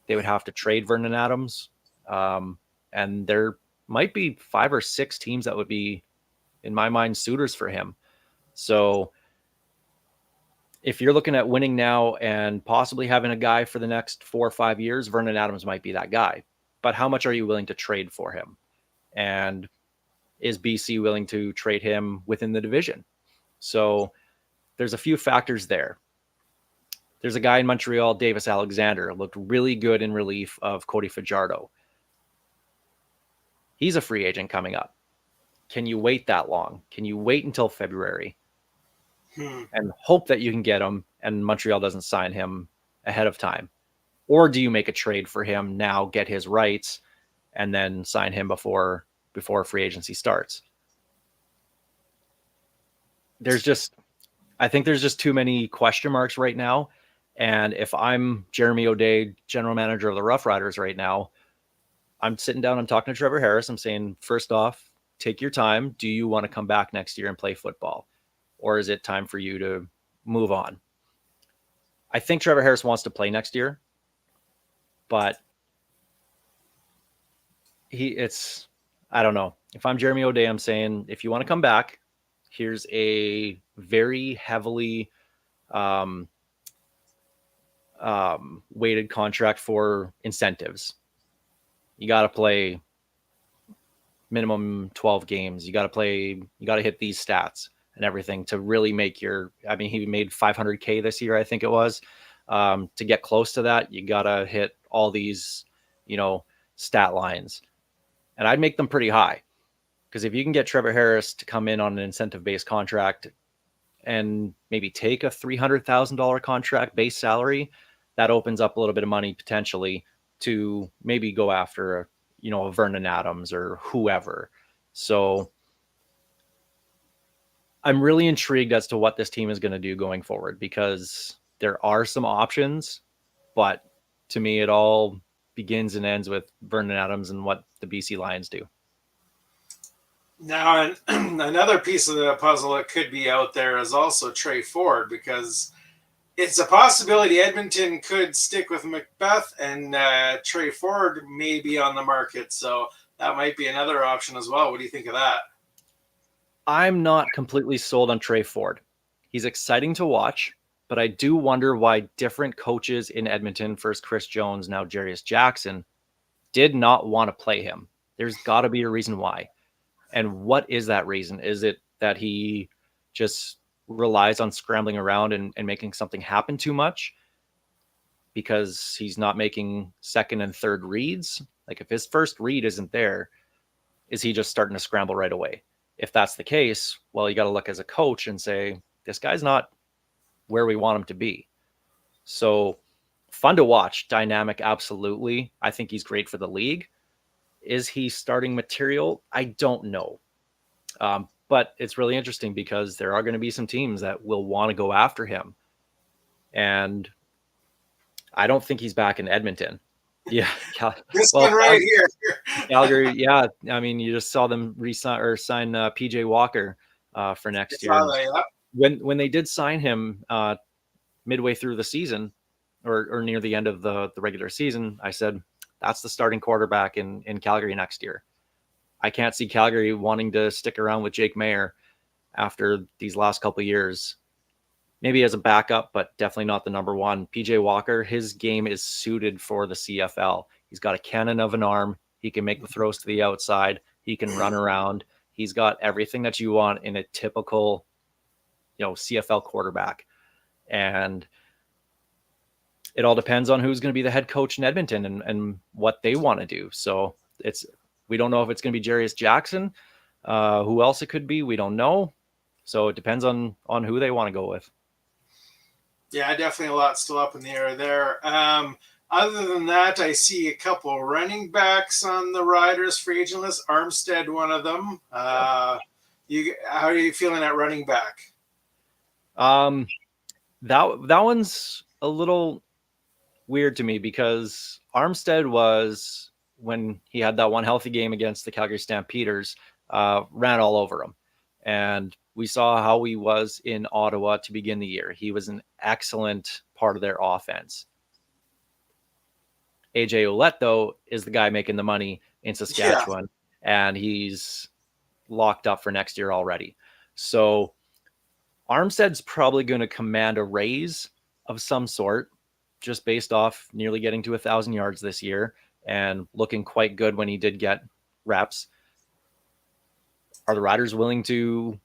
They would have to trade Vernon Adams. And there might be 5 or 6 teams that would be, in my mind, suitors for him. So if you're looking at winning now and possibly having a guy for the next 4 or 5 years, Vernon Adams might be that guy. But how much are you willing to trade for him? And is BC willing to trade him within the division? So there's a few factors there. There's a guy in Montreal, Davis Alexander, looked really good in relief of Cody Fajardo. He's a free agent coming up. Can you wait that long? Can you wait until February and hope that you can get him and Montreal doesn't sign him ahead of time? Or do you make a trade for him now, get his rights, and then sign him before free agency starts? I think there's just too many question marks right now. And if I'm Jeremy O'Day, general manager of the Roughriders right now, I'm sitting down, I'm talking to Trevor Harris. I'm saying, first off, take your time. Do you want to come back next year and play football? Or is it time for you to move on? I think Trevor Harris wants to play next year, but I don't know. If I'm Jeremy O'Day, I'm saying, if you want to come back, here's a very heavily weighted contract for incentives. You got to play minimum 12 games. You got to hit these stats and everything to really make he made $500K this year, I think it was. To get close to that, you got to hit all these, stat lines. And I'd make them pretty high, because if you can get Trevor Harris to come in on an incentive-based contract and maybe take a $300,000 contract base salary, that opens up a little bit of money potentially to maybe go after a Vernon Adams or whoever. So I'm really intrigued as to what this team is going to do going forward, because there are some options, but to me, it all begins and ends with Vernon Adams and what the BC Lions do. Now, another piece of the puzzle that could be out there is also Trey Ford, because it's a possibility Edmonton could stick with Macbeth and Trey Ford may be on the market. So that might be another option as well. What do you think of that? I'm not completely sold on Trey Ford. He's exciting to watch, but I do wonder why different coaches in Edmonton, first Chris Jones, now Jarius Jackson, did not want to play him. There's got to be a reason why. And what is that reason? Is it that he just relies on scrambling around and making something happen too much because he's not making second and third reads? Like, if his first read isn't there, is he just starting to scramble right away? If that's the case, well, you got to look as a coach and say, this guy's not where we want him to be. So fun to watch, dynamic, absolutely. I think he's great for the league. Is he starting material? I don't know. But it's really interesting because there are going to be some teams that will want to go after him. And I don't think he's back in Edmonton. Yeah. One right here. Calgary, yeah. I mean, you just saw them sign PJ Walker for next year. When they did sign him midway through the season or near the end of the regular season, I said, that's the starting quarterback in Calgary next year. I can't see Calgary wanting to stick around with Jake Mayer after these last couple of years. Maybe as a backup, but definitely not the number one. PJ Walker, his game is suited for the CFL. He's got a cannon of an arm. He can make the throws to the outside. He can run around. He's got everything that you want in a typical, CFL quarterback. And it all depends on who's going to be the head coach in Edmonton and what they want to do. So we don't know if it's going to be Jarius Jackson. Who else it could be, we don't know. So it depends on who they want to go with. Yeah, definitely a lot still up in the air there. Other than that, I see a couple running backs on the Riders free agent list. Armstead, one of them. How are you feeling at running back? That one's a little weird to me because Armstead was, when he had that one healthy game against the Calgary Stampeders, ran all over him. And we saw how he was in Ottawa to begin the year. He was an excellent part of their offense. AJ Ouellette, though, is the guy making the money in Saskatchewan, and he's locked up for next year already. So Armstead's probably going to command a raise of some sort, just based off nearly getting to 1,000 yards this year and looking quite good when he did get reps. Are the Riders willing to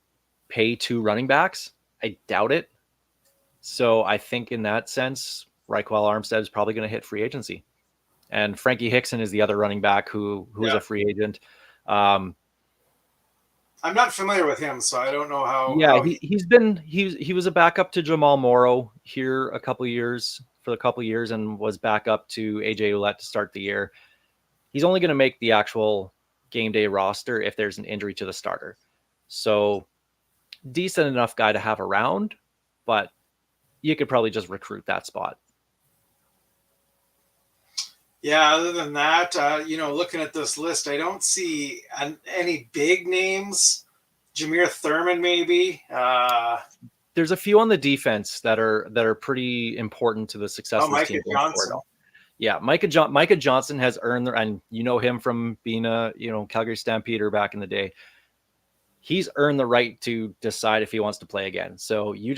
pay 2 running backs? I doubt it. So I think in that sense, Raquel Armstead is probably going to hit free agency. And Frankie Hickson is the other running back who is a free agent. I'm not familiar with him, so I don't know how. Yeah, he was a backup to Jamal Morrow here for a couple of years, and was back up to AJ Ouellette to start the year. He's only going to make the actual game day roster if there's an injury to the starter. So decent enough guy to have around, but you could probably just recruit that spot. Yeah, other than that, looking at this list, I don't see any big names. Jameer Thurman, maybe. There's a few on the defense that are pretty important to the success of this team. Johnson. Yeah, Micah Johnson has earned and you know him from being a Calgary Stampeder back in the day. He's earned the right to decide if he wants to play again. So you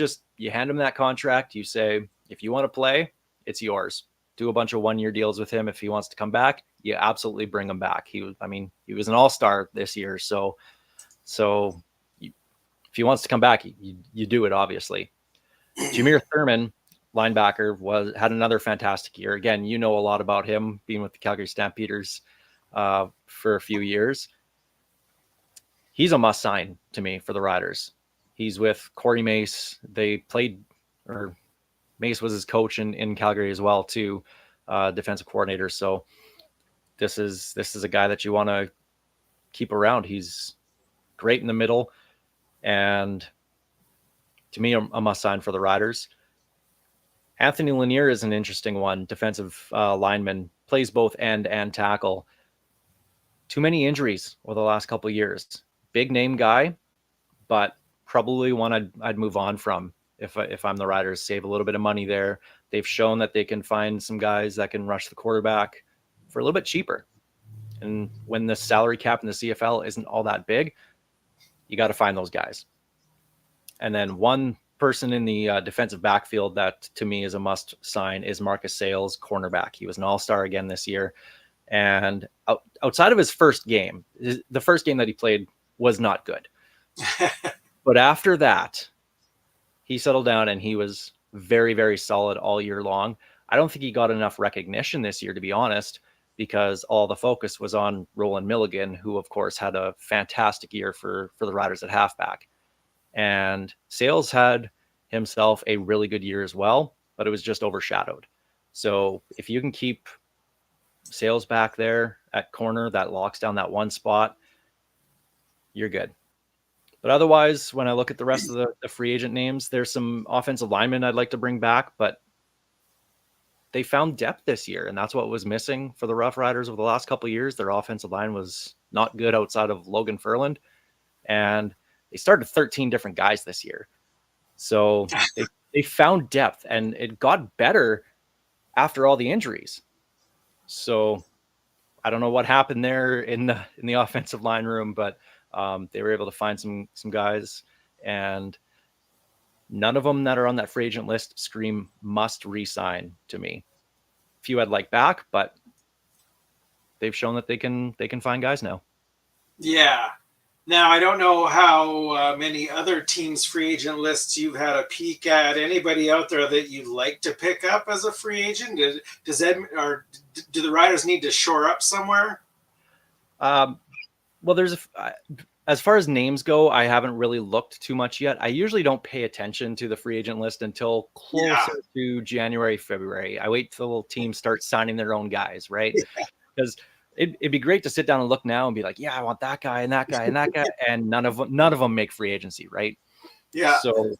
hand him that contract. You say, if you want to play, it's yours. Do a bunch of 1-year deals with him. If he wants to come back, you absolutely bring him back. He was an all-star this year. So if he wants to come back, you do it, obviously. Jameer Thurman, linebacker, had another fantastic year. Again, you know a lot about him being with the Calgary Stampeders for a few years. He's a must sign to me for the Riders. He's with Corey Mace. Mace was his coach in Calgary as well, too, defensive coordinator. So this is a guy that you want to keep around. He's great in the middle, and to me, a must sign for the Riders. Anthony Lanier is an interesting one. Defensive lineman, plays both end and tackle. Too many injuries over the last couple of years. Big name guy, but probably one I'd move on from if I'm the Riders. Save a little bit of money there. They've shown that they can find some guys that can rush the quarterback for a little bit cheaper. And when the salary cap in the CFL isn't all that big, you got to find those guys. And then one person in the defensive backfield that to me is a must sign is Marcus Sales, cornerback. He was an all-star again this year. And outside of his first game, the first game that he played was not good. But after that, he settled down and he was very, very solid all year long. I don't think he got enough recognition this year, to be honest, because all the focus was on Roland Milligan, who, of course, had a fantastic year for the Riders at halfback. And Sales had himself a really good year as well, but it was just overshadowed. So if you can keep Sales back there at corner that locks down that one spot, you're good. But otherwise, when I look at the rest of the free agent names, there's some offensive linemen I'd like to bring back, but they found depth this year, and that's what was missing for the Rough Riders over the last couple of years. Their offensive line was not good outside of Logan Ferland, and they started 13 different guys this year. So they found depth, and it got better after all the injuries. So I don't know what happened there in the offensive line room, but they were able to find some guys, and none of them that are on that free agent list scream must re-sign to me. A few I'd like back, but they've shown that they can find guys now. Yeah. Now, I don't know how many other teams' free agent lists you've had a peek at. Anybody out there that you'd like to pick up as a free agent? Do the Riders need to shore up somewhere? Well, as far as names go, I haven't really looked too much yet. I usually don't pay attention to the free agent list until closer to January, February. I wait till teams start signing their own guys, right? Because it'd be great to sit down and look now and be like, yeah, I want that guy and that guy and that guy, and none of them make free agency, right? Yeah. So,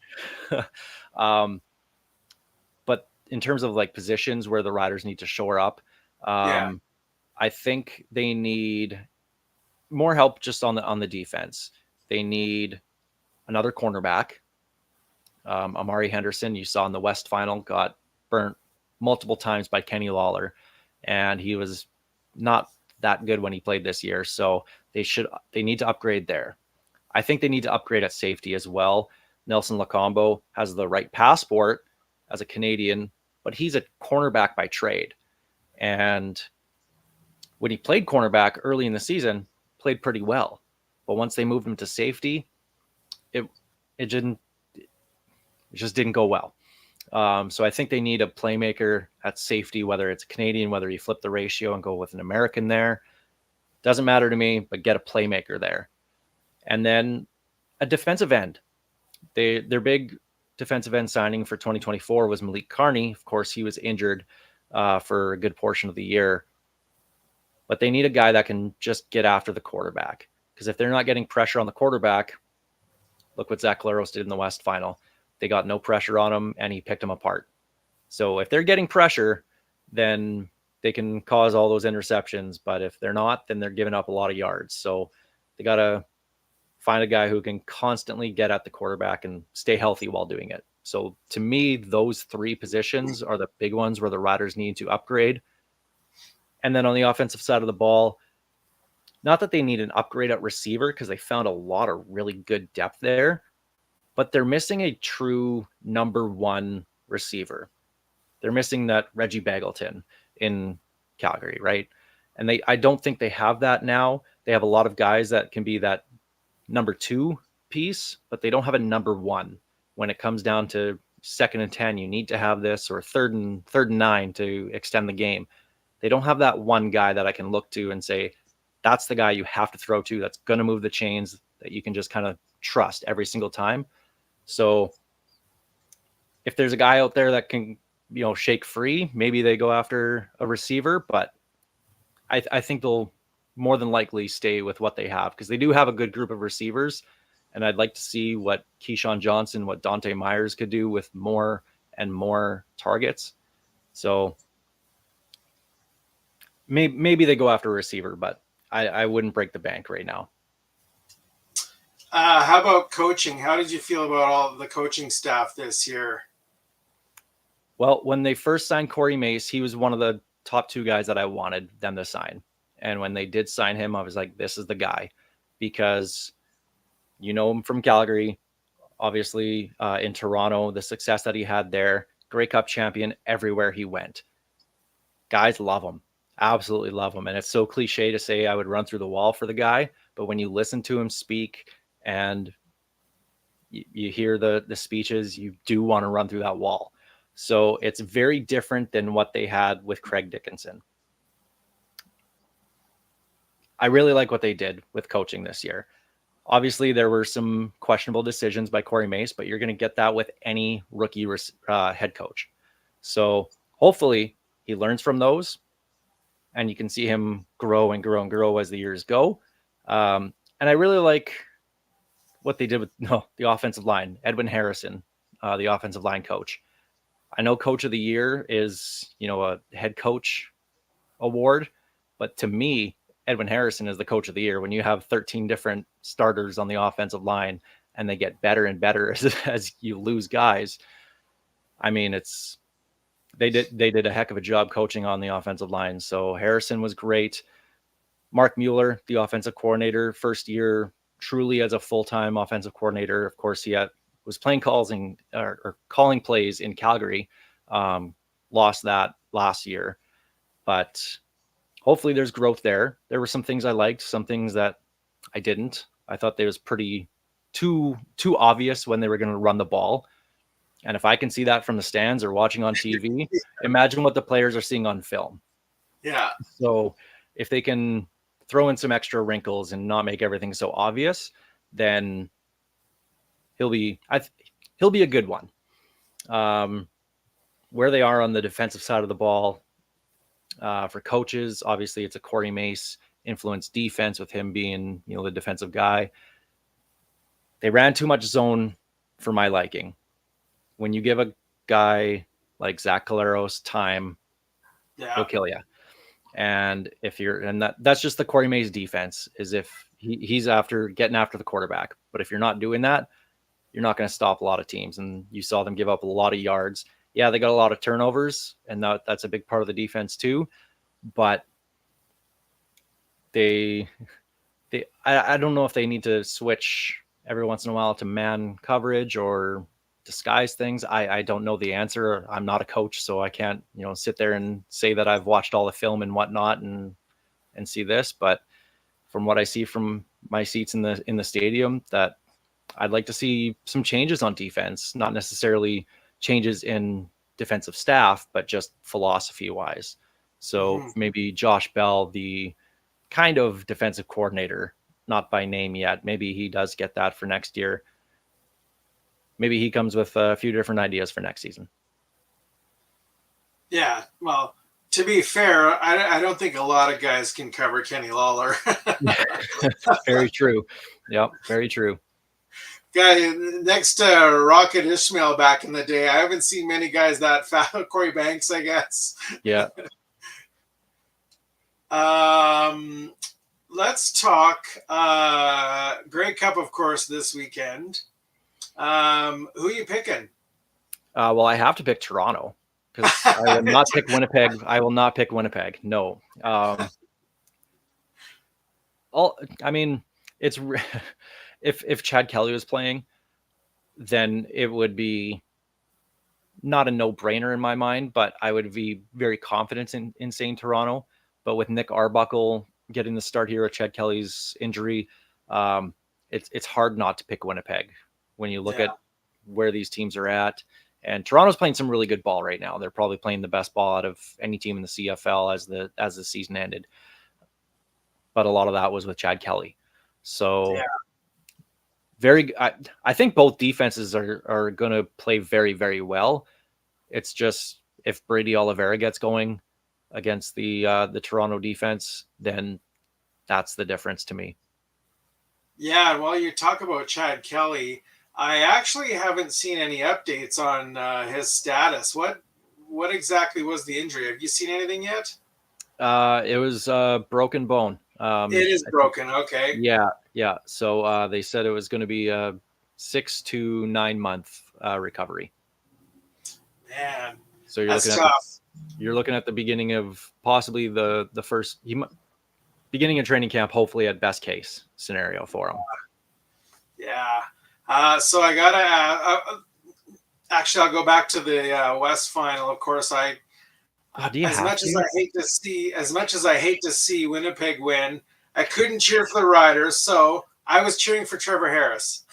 but in terms of like positions where the Riders need to shore up, I think they need more help just on the defense. They need another cornerback. Amari Henderson, you saw in the West Final, got burnt multiple times by Kenny Lawler, and he was not that good when he played this year. So they need to upgrade there. I think they need to upgrade at safety as well. Nelson Lacombo has the right passport as a Canadian, but he's a cornerback by trade. And when he played cornerback early in the season, played pretty well. But once they moved him to safety, it just didn't go well. So I think they need a playmaker at safety, whether it's a Canadian, whether you flip the ratio and go with an American there. Doesn't matter to me, but get a playmaker there. And then a defensive end. Their big defensive end signing for 2024 was Malik Carney. Of course, he was injured for a good portion of the year. But they need a guy that can just get after the quarterback. Because if they're not getting pressure on the quarterback, look what Zach Collaros did in the West Final. They got no pressure on him, and he picked him apart. So if they're getting pressure, then they can cause all those interceptions. But if they're not, then they're giving up a lot of yards. So they got to find a guy who can constantly get at the quarterback and stay healthy while doing it. So to me, those three positions are the big ones where the Riders need to upgrade. And then on the offensive side of the ball, not that they need an upgrade at receiver because they found a lot of really good depth there, but they're missing a true number one receiver. They're missing that Reggie Bagleton in Calgary, right? And I don't think they have that now. They have a lot of guys that can be that number two piece, but they don't have a number one. When it comes down to 2nd and 10, you need to have this, or third and 9 to extend the game. They don't have that one guy that I can look to and say, that's the guy you have to throw to, that's going to move the chains, that you can just kind of trust every single time. So if there's a guy out there that can, shake free, maybe they go after a receiver, but I think they'll more than likely stay with what they have, because they do have a good group of receivers. And I'd like to see what Keyshawn Johnson, what Dante Myers could do with more and more targets. So maybe they go after a receiver, but I wouldn't break the bank right now. How about coaching? How did you feel about all of the coaching staff this year? Well, when they first signed Corey Mace, he was one of the top 2 guys that I wanted them to sign. And when they did sign him, I was like, this is the guy, because you know him from Calgary, obviously in Toronto, the success that he had there, Grey Cup champion everywhere he went. Guys love him, absolutely love him. And it's so cliche to say I would run through the wall for the guy, but when you listen to him speak and you hear the speeches, you do want to run through that wall. So it's very different than what they had with Craig Dickinson. I really like what they did with coaching this year. Obviously, there were some questionable decisions by Corey Mace, but you're going to get that with any rookie head coach. So hopefully he learns from those, and you can see him grow and grow and grow as the years go. And I really like what they did with the offensive line. Edwin Harrison, the offensive line coach. I know Coach of the Year is, a head coach award, but to me, Edwin Harrison is the Coach of the Year. When you have 13 different starters on the offensive line and they get better and better as you lose guys, I mean, they did a heck of a job coaching on the offensive line. So Harrison was great. Mark Mueller, the offensive coordinator, first year truly as a full-time offensive coordinator. Of course, he was playing calls or calling plays in Calgary. Lost that last year, but hopefully there's growth there. There were some things I liked, some things that I didn't. I thought they was pretty too obvious when they were going to run the ball. And if I can see that from the stands or watching on TV, imagine what the players are seeing on film. Yeah. So if they can throw in some extra wrinkles and not make everything so obvious, then he'll be a good one. Where they are on the defensive side of the ball, for coaches, obviously it's a Corey Mace influenced defense with him being, the defensive guy. They ran too much zone for my liking. When you give a guy like Zach Collaros time, he'll kill you. And that's just the Corey Mace defense, is if he's getting after the quarterback. But if you're not doing that, you're not going to stop a lot of teams. And you saw them give up a lot of yards. Yeah, they got a lot of turnovers, and that's a big part of the defense too. But I don't know if they need to switch every once in a while to man coverage or disguise things. I don't know the answer. I'm not a coach, so I can't, sit there and say that I've watched all the film and whatnot and see this. But from what I see from my seats in the stadium, that I'd like to see some changes on defense, not necessarily changes in defensive staff, but just philosophy wise. So maybe Josh Bell, the kind of defensive coordinator, not by name yet. Maybe he does get that for next year. Maybe he comes with a few different ideas for next season. Yeah, well, to be fair, I don't think a lot of guys can cover Kenny Lawler. Very true. Yep, very true. Guy next to Rocket Ishmael back in the day, I haven't seen many guys that fat. Corey Banks, I guess. Yeah. Let's talk Grey Cup, of course, this weekend. Who are you picking? Well, I have to pick Toronto because I will not pick Winnipeg. I will not pick Winnipeg. No. It's if Chad Kelly was playing, then it would be not a no-brainer in my mind, but I would be very confident in saying Toronto. But with Nick Arbuckle getting the start here with Chad Kelly's injury, it's hard not to pick Winnipeg when you look at where these teams are at. And Toronto's playing some really good ball right now. They're probably playing the best ball out of any team in the CFL as the season ended. But a lot of that was with Chad Kelly. So I think both defenses are going to play very, very well. It's just if Brady Oliveira gets going against the Toronto defense, then that's the difference to me. Yeah, well, you talk about Chad Kelly. I actually haven't seen any updates on his status. What exactly was the injury? Have you seen anything yet? It was a broken bone. It is broken. Okay. Yeah. So they said it was going to be a 6 to 9 month recovery. Man, so you're looking at the beginning of possibly the first beginning of training camp, hopefully at best case scenario for him. Yeah. So I gotta actually I'll go back to the West Final. Of course, as much as I hate to see Winnipeg win, I couldn't cheer for the Riders, so I was cheering for Trevor Harris.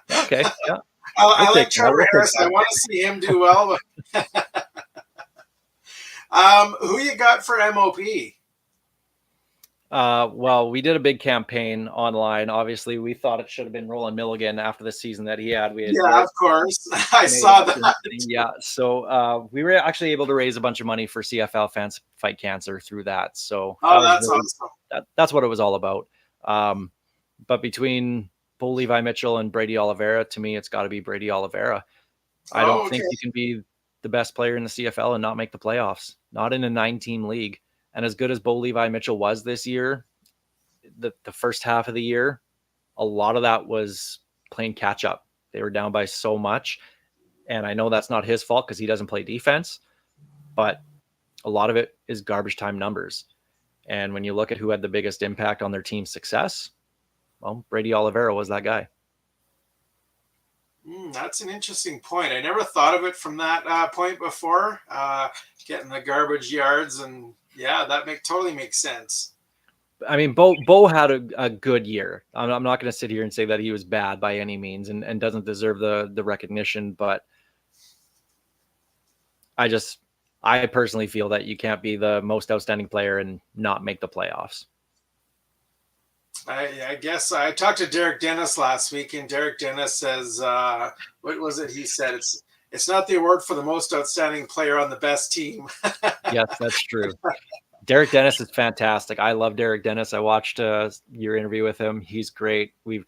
Okay, yeah. I like Trevor Harris. I want to see him do well. Who you got for MOP? Well, we did a big campaign online. Obviously, we thought it should have been Roland Milligan after the season that he had. Of course. I saw that. Yeah. So we were actually able to raise a bunch of money for CFL Fans Fight Cancer through that. So that's awesome. That's what it was all about. But between Bo Levi Mitchell and Brady Oliveira, to me, it's got to be Brady Oliveira. I don't think you can be the best player in the CFL and not make the playoffs, not in a 9-team league. And as good as Bo Levi Mitchell was this year, the first half of the year, a lot of that was playing catch up. They were down by so much. And I know that's not his fault because he doesn't play defense, but a lot of it is garbage time numbers. And when you look at who had the biggest impact on their team's success, well, Brady Oliveira was that guy. That's an interesting point. I never thought of it from that point before, getting the garbage yards and that totally makes sense. I mean, Bo had a good year. I'm not going to sit here and say that he was bad by any means and doesn't deserve the recognition, but I personally feel that you can't be the most outstanding player and not make the playoffs. I guess I talked to Derek Dennis last week, and Derek Dennis says, what was it? He said, it's not the award for the most outstanding player on the best team. Yes, that's true. Derek Dennis is fantastic. I love Derek Dennis. I watched your interview with him. He's great. He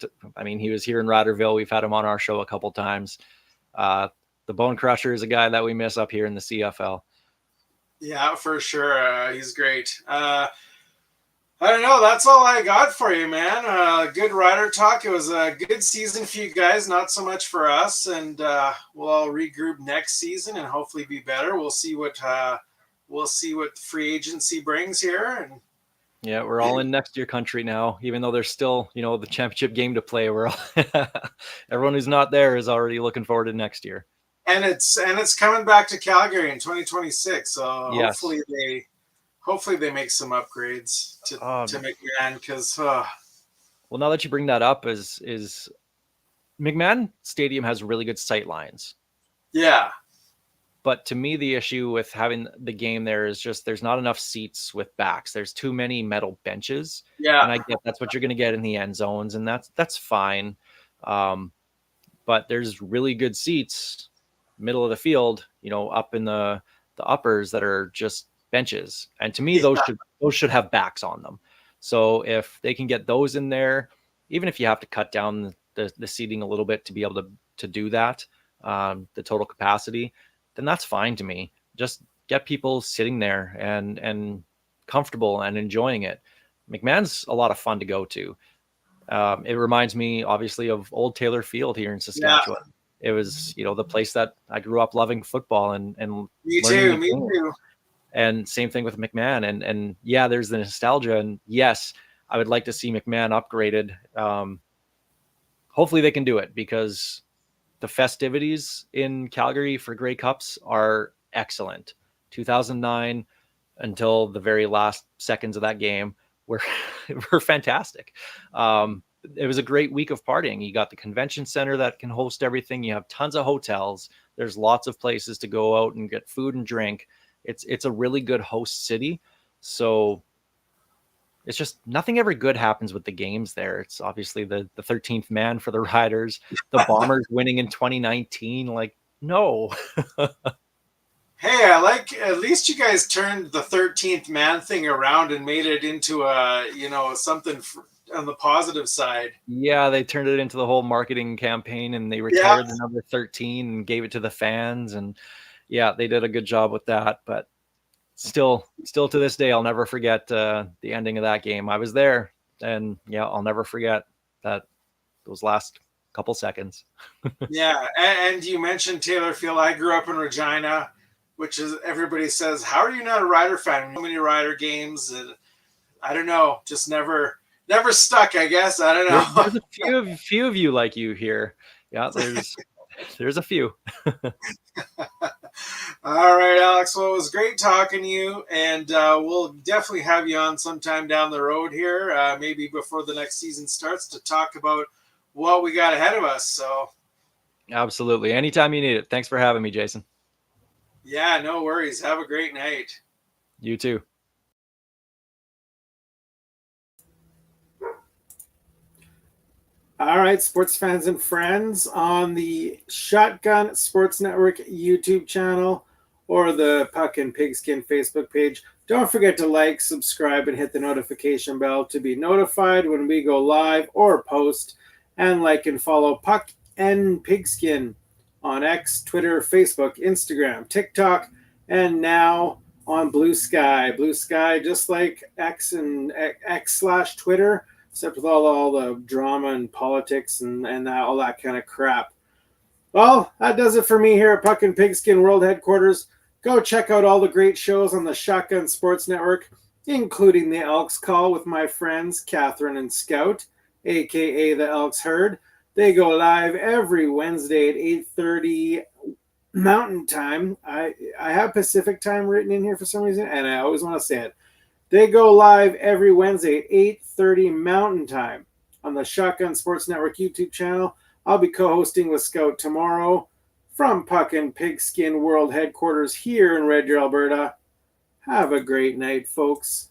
was here in Riderville. We've had him on our show a couple times. The Bone Crusher is a guy that we miss up here in the CFL. Yeah, for sure. He's great. I don't know. That's all I got for you, man. Good Rider talk. It was a good season for you guys, not so much for us. And we'll all regroup next season and hopefully be better. We'll see what free agency brings here. And Yeah, we're all in next year country now, even though there's still, the championship game to play. We're all everyone who's not there is already looking forward to next year. And it's coming back to Calgary in 2026. So Yes. hopefully they make some upgrades to McMahon, because well, now that you bring that up, is McMahon Stadium has really good sight lines. yeah. But to me, the issue with having the game there is just there's not enough seats with backs. There's too many metal benches. Yeah. And I get that's what you're going to get in the end zones, and that's fine. But there's really good seats, middle of the field, up in the uppers that are just benches. And to me, those should have backs on them. So if they can get those in there, even if you have to cut down the seating a little bit to be able to do that, the total capacity, then that's fine to me. Just get people sitting there and comfortable and enjoying it. McMahon's a lot of fun to go to. It reminds me obviously of Old Taylor Field here in Saskatchewan. Yeah. It was, the place that I grew up loving football and me too. And same thing with McMahon. And yeah, there's the nostalgia. And yes, I would like to see McMahon upgraded. Hopefully they can do it, because the festivities in Calgary for Grey Cups are excellent. 2009 until the very last seconds of that game were fantastic. It was a great week of partying. You got the convention center that can host everything. You have tons of hotels. There's lots of places to go out and get food and drink. It's a really good host city. So it's just nothing ever good happens with the games there. It's obviously the 13th man for the Riders, the Bombers winning in 2019. Like, no. Hey, I like, at least you guys turned the 13th man thing around and made it into something on the positive side. Yeah, they turned it into the whole marketing campaign, and they retired the number 13 and gave it to the fans. And yeah, they did a good job with that. But still to this day, I'll never forget the ending of that game. I was there, and yeah, I'll never forget those last couple seconds. Yeah, and you mentioned Taylor Field. I grew up in Regina, which is, everybody says, how are you not a Rider fan? So many Rider games, and I don't know, just never stuck, I guess. I don't know. There's a few of you like you here. Yeah, there's a few. All right, Alex. Well, it was great talking to you, and we'll definitely have you on sometime down the road here, maybe before the next season starts, to talk about what we got ahead of us. So, absolutely, anytime you need it. Thanks for having me, Jason. Yeah, no worries. Have a great night. You too. All right, sports fans and friends, on the Shotgun Sports Network YouTube channel or the Puck and Pigskin Facebook page, don't forget to like, subscribe, and hit the notification bell to be notified when we go live or post. And like and follow Puck and Pigskin on X, Twitter, Facebook, Instagram, TikTok, and now on Blue Sky. Blue Sky, just like X and X/Twitter, except with all the drama and politics and all that kind of crap. Well, that does it for me here at Puck and Pigskin World Headquarters. Go check out all the great shows on the Shotgun Sports Network, including the Elks Call with my friends Catherine and Scout, a.k.a. the Elks Herd. They go live every Wednesday at 8:30 Mountain Time. I have Pacific Time written in here for some reason, and I always want to say it. They go live every Wednesday at 8:30 Mountain Time on the Shotgun Sports Network YouTube channel. I'll be co-hosting with Scout tomorrow from Puck and Pigskin World Headquarters here in Red Deer, Alberta. Have a great night, folks.